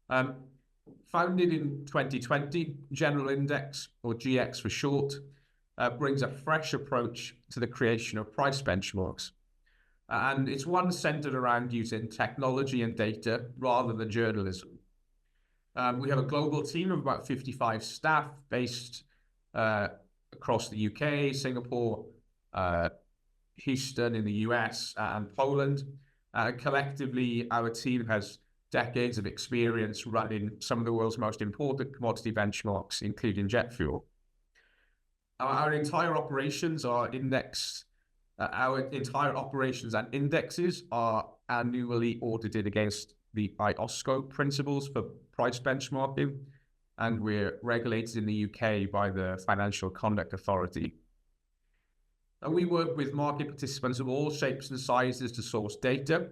founded in 2020, General Index, or GX for short, brings a fresh approach to the creation of price benchmarks, and it's one centered around using technology and data rather than journalism. We have a global team of about 55 staff based across the UK, Singapore, Houston in the US, and Poland. Collectively, our team has decades of experience running some of the world's most important commodity benchmarks, including jet fuel. Our entire operations are indexed. Our entire operations and indexes are annually audited against the IOSCO principles for price benchmarking, and we're regulated in the UK by the Financial Conduct Authority. We work with market participants of all shapes and sizes to source data.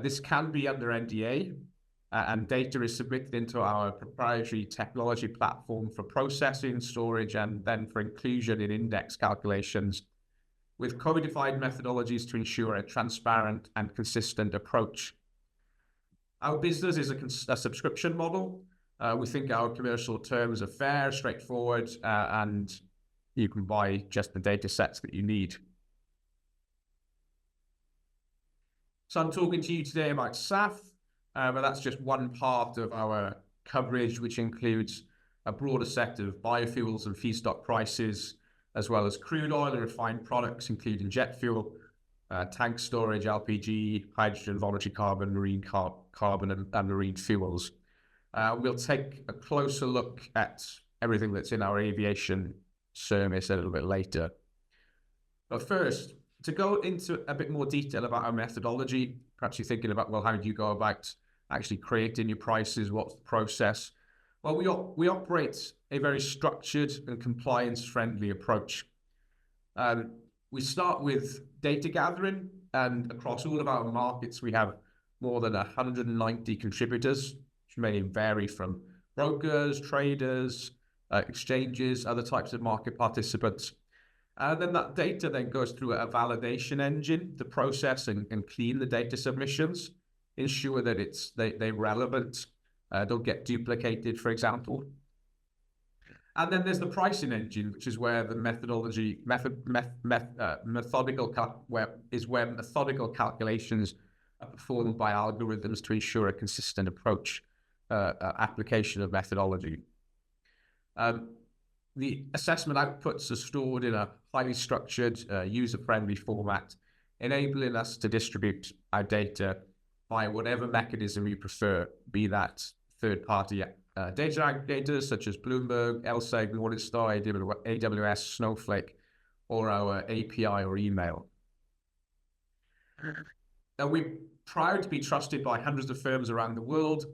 This can be under NDA, and data is submitted into our proprietary technology platform for processing, storage, and then for inclusion in index calculations with codified methodologies to ensure a transparent and consistent approach. Our business is a subscription model. We think our commercial terms are fair, straightforward, and you can buy just the data sets that you need. So I'm talking to you today about SAF, but that's just one part of our coverage, which includes a broader set of biofuels and feedstock prices, as well as crude oil and refined products, including jet fuel, tank storage, LPG, hydrogen, voluntary carbon, marine carbon, and marine fuels. We'll take a closer look at everything that's in our aviation service a little bit later. But first, to go into a bit more detail about our methodology, perhaps you're thinking about, well, how do you go about actually creating your prices? What's the process? Well, we operate a very structured and compliance-friendly approach. We start with data gathering, and across all of our markets, we have more than 190 contributors, which may vary from brokers, traders, exchanges, other types of market participants. And then that data then goes through a validation engine to process and clean the data submissions, ensure that they're relevant, don't get duplicated, for example. And then there's the pricing engine, which is where the methodical calculations are performed by algorithms to ensure a consistent approach, application of methodology. The assessment outputs are stored in a highly structured, user-friendly format, enabling us to distribute our data by whatever mechanism you prefer, be that third-party data aggregators such as Bloomberg, LSEG, Morningstar, AWS, Snowflake, or our API or email. Now, we're proud to be trusted by hundreds of firms around the world,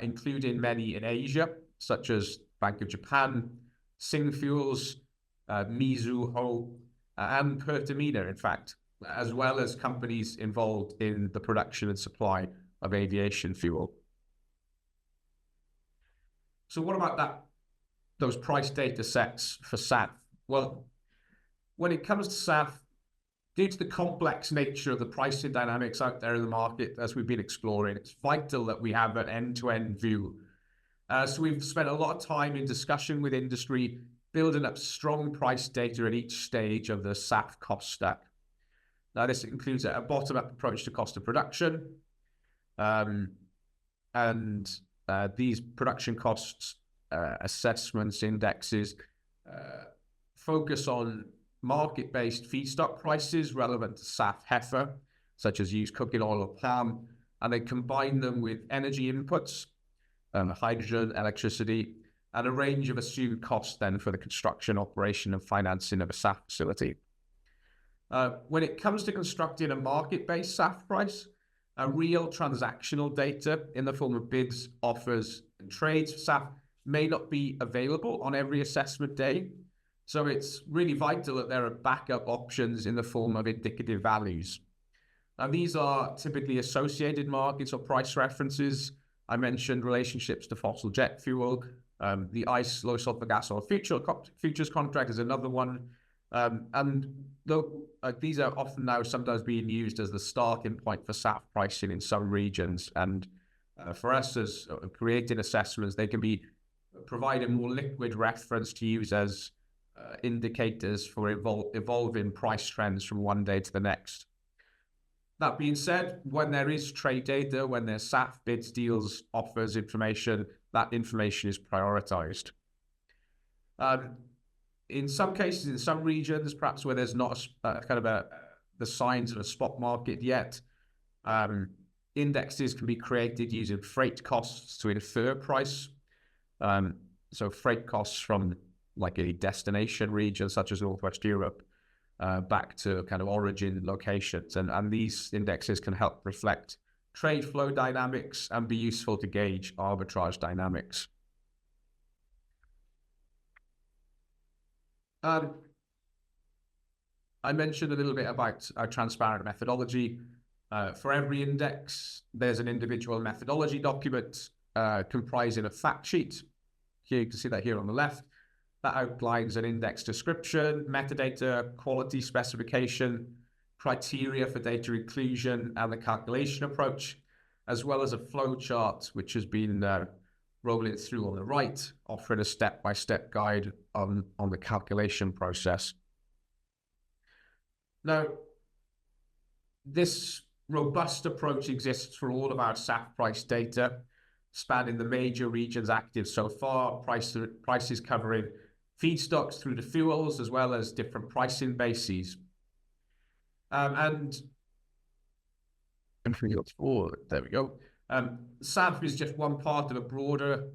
including many in Asia, such as Bank of Japan, Singfuels, Mizuho, and Pertamina, in fact, as well as companies involved in the production and supply of aviation fuel. So what about those price data sets for SAF? Well, when it comes to SAF, due to the complex nature of the pricing dynamics out there in the market, as we've been exploring, it's vital that we have an end-to-end view. So we've spent a lot of time in discussion with industry, building up strong price data at each stage of the SAF cost stack. Now, this includes a bottom-up approach to cost of production, and these production costs assessments indexes focus on market-based feedstock prices relevant to SAF heifer, such as used cooking oil or palm, and they combine them with energy inputs, hydrogen, electricity, and a range of assumed costs then for the construction, operation, and financing of a SAF facility. When it comes to constructing a market-based SAF price, a real transactional data in the form of bids, offers, and trades for SAF may not be available on every assessment day. So it's really vital that there are backup options in the form of indicative values. And these are typically associated markets or price references. I mentioned relationships to fossil jet fuel. The ICE low sulfur gas oil futures contract is another one. And though these are often now sometimes being used as the starting point for SAF pricing in some regions. And for us as creating assessments, they can be provide a more liquid reference to use as indicators for evolving price trends from one day to the next. That being said, when there is trade data, when there's SAF bids, deals, offers, information, that information is prioritized. In some cases, in some regions, perhaps where there's not the signs of a spot market yet, indexes can be created using freight costs to infer price. So freight costs from like a destination region such as Northwest Europe back to kind of origin locations. And these indexes can help reflect trade flow dynamics and be useful to gauge arbitrage dynamics. I mentioned a little bit about our transparent methodology. For every index, there's an individual methodology document comprising a fact sheet. Here you can see that here on the left. That outlines an index description, metadata, quality specification, criteria for data inclusion, and the calculation approach, as well as a flow chart, which has been rolling through on the right, offering a step-by-step guide on the calculation process. Now, this robust approach exists for all of our SAF price data, spanning the major regions active so far, prices covering feedstocks through to fuels, as well as different pricing bases. And forward, there we go. SAF is just one part of a broader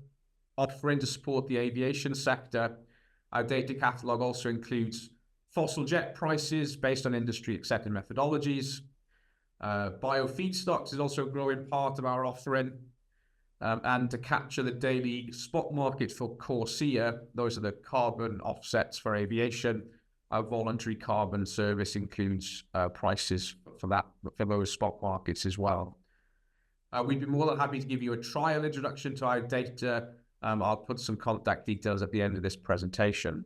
offering to support the aviation sector. Our data catalog also includes fossil jet prices based on industry accepted methodologies. Biofeedstocks is also a growing part of our offering. And to capture the daily spot market for CORSIA, those are the carbon offsets for aviation. Our voluntary carbon service includes prices for those spot markets as well. We'd be more than happy to give you a trial introduction to our data. I'll put some contact details at the end of this presentation.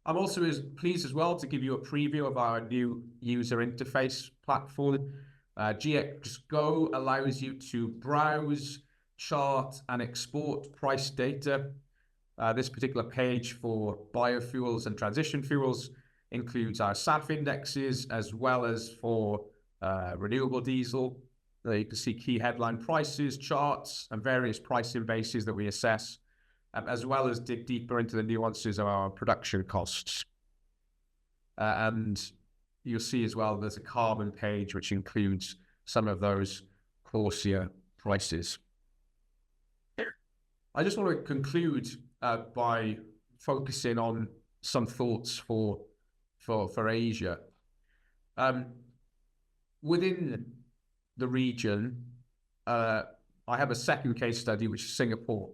I'm also pleased as well to give you a preview of our new user interface platform. GX Go allows you to browse, chart, and export price data. This particular page for biofuels and transition fuels includes our SAF indexes, as well as for renewable diesel. You can see key headline prices, charts, and various pricing bases that we assess, as well as dig deeper into the nuances of our production costs. And you'll see as well there's a carbon page which includes some of those CORSIA prices. I just want to conclude by focusing on some thoughts for Asia. Within the region, I have a second case study, which is Singapore.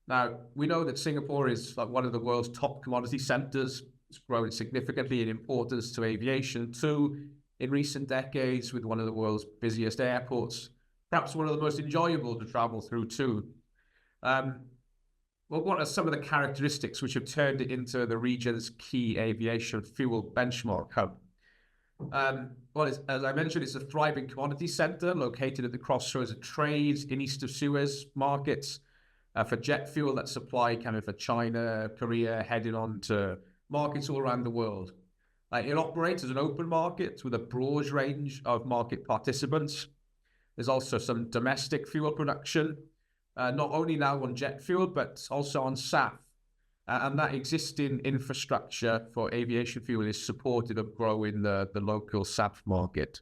Now, we know that Singapore is like one of the world's top commodity centers. It's growing significantly in importance to aviation too in recent decades, with one of the world's busiest airports, perhaps one of the most enjoyable to travel through too. Well, what are some of the characteristics which have turned it into the region's key aviation fuel benchmark hub? Well, as I mentioned, it's a thriving commodity center located at the crossroads of trades in east of Suez markets for jet fuel that's supplied kind of for China, Korea, heading on to markets all around the world. It operates as an open market with a broad range of market participants. There's also some domestic fuel production, not only now on jet fuel, but also on SAF. And that existing infrastructure for aviation fuel is supportive of growing the local SAF market.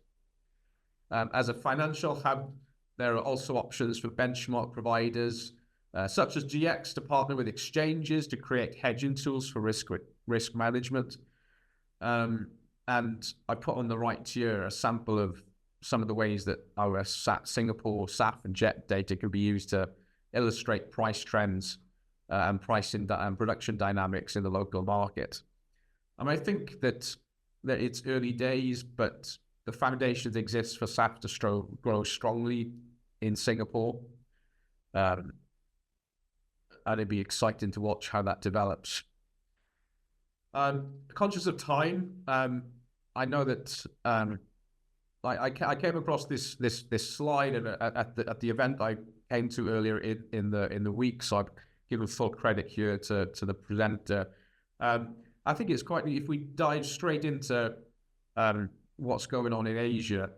As a financial hub, there are also options for benchmark providers, such as GX, to partner with exchanges to create hedging tools for risk management. And I put on the right here a sample of some of the ways that our Singapore SAF and jet data can be used to illustrate price trends and pricing and production dynamics in the local market. And I think that it's early days, but the foundations exist for SAF to grow strongly in Singapore. And it'd be exciting to watch how that develops. Conscious of time, I know that I came across this slide at the event I came to earlier in the week, so I've given full credit here to the presenter. I think it's quite neat if we dive straight into what's going on in Asia.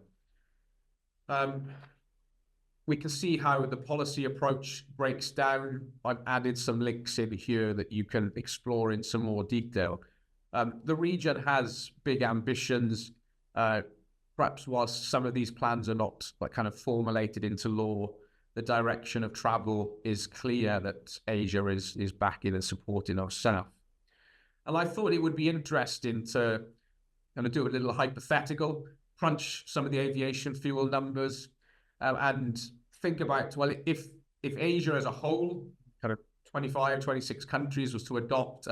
We can see how the policy approach breaks down. I've added some links in here that you can explore in some more detail. The region has big ambitions. Perhaps whilst some of these plans are not kind of formulated into law, the direction of travel is clear that Asia is backing and supporting our SAF. And I thought it would be interesting to kind of do a little hypothetical, crunch some of the aviation fuel numbers, and think about, well, if Asia as a whole, kind of 25, 26 countries, was to adopt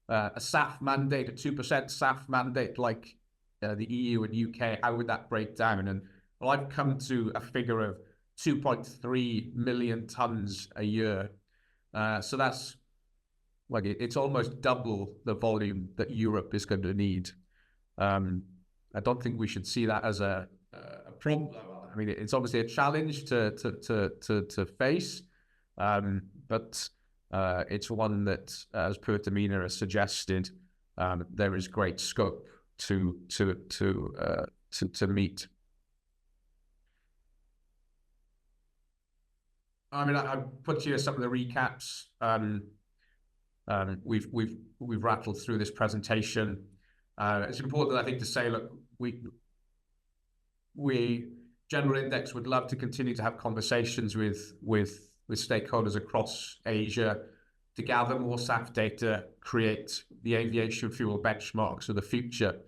a SAF mandate, a 2% SAF mandate like the EU and UK, how would that break down? And well, I've come to a figure of 2.3 million tons a year. So that's like it's almost double the volume that Europe is going to need. I don't think we should see that as a problem. I mean, it's obviously a challenge to face, but it's one that, as Pertamina has suggested, there is great scope to meet. I mean, I've put here some of the recaps. We've rattled through this presentation. It's important, I think, to say, look, we General Index would love to continue to have conversations with stakeholders across Asia to gather more SAF data, create the aviation fuel benchmarks of the future.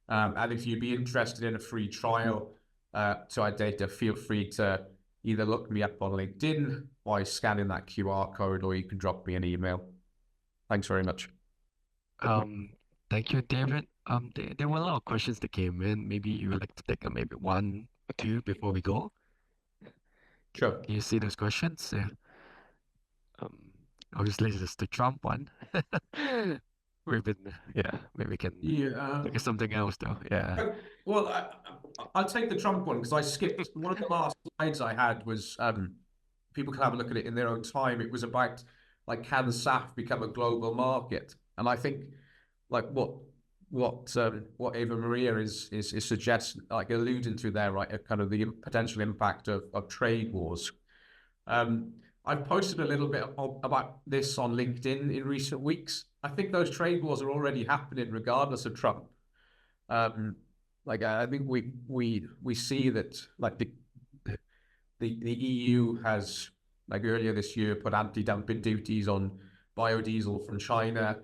And if you'd be interested in a free trial to our data, feel free to either look me up on LinkedIn by scanning that QR code, or you can drop me an email. Thanks very much. Thank you, David. There were a lot of questions that came in. Maybe you would like to take maybe one or two before we go. Sure. Can you see those questions? Yeah. Obviously, this is the Trump one. We've been, maybe we can look at something else though. Yeah. Well, I'll take the Trump one because I skipped one of the last slides I had was people can have a look at it in their own time. It was about like, can SAF become a global market? And I think like what Eva Maria is suggesting, like alluding to there, right, kind of the potential impact of trade wars. I've posted a little bit about this on LinkedIn in recent weeks. I think those trade wars are already happening regardless of Trump. Like I think we see that like the EU has, like earlier this year, put anti-dumping duties on biodiesel from China.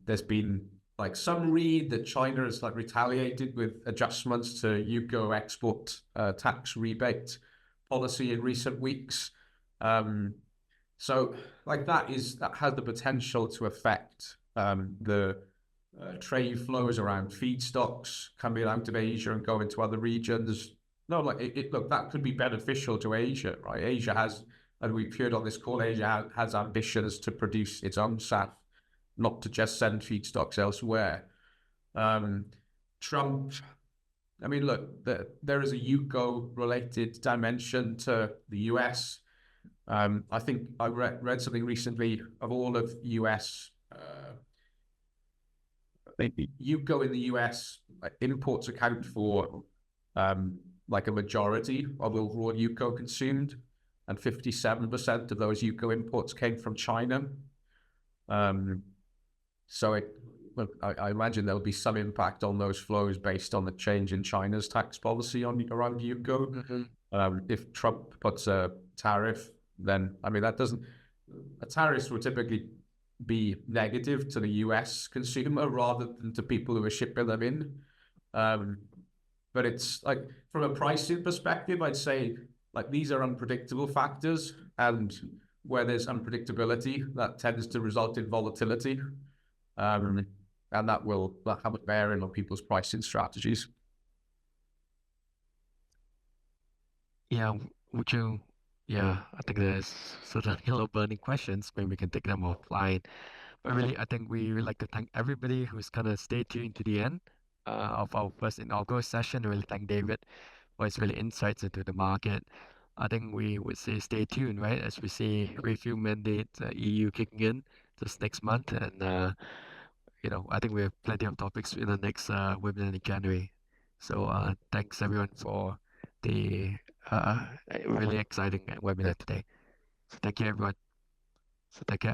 There's been like some read that China has like retaliated with adjustments to UCO export tax rebate policy in recent weeks. So like that has the potential to affect the trade flows around feedstocks coming out of Asia and going to other regions. No, like look, that could be beneficial to Asia, right? Asia has, and we've heard on this call, Asia has ambitions to produce its own SAF, not to just send feedstocks elsewhere. Trump, I mean, look, there is a UCO-related dimension to the US. I think I read something recently of all of US, UCO in the US, imports account for like a majority of overall UCO consumed, and 57% of those UCO imports came from China. So I imagine there'll be some impact on those flows based on the change in China's tax policy around UCO. If Trump puts a tariff, then I mean tariffs would typically be negative to the US consumer rather than to people who are shipping them in. But it's like, from a pricing perspective, I'd say like these are unpredictable factors, and where there's unpredictability, that tends to result in volatility. And that will have a bearing on people's pricing strategies. Yeah, I think there's certain yellow burning questions. Maybe we can take them offline. But really, I think we would like to thank everybody who's gonna stay tuned to the end of our first inaugural session. Really thank David for his really insights into the market. I think we would say stay tuned, right? As we see refuel mandate EU kicking in just next month, and I think we have plenty of topics in the next webinar in January. So thanks everyone for the really exciting webinar today. So thank you everyone. So take care.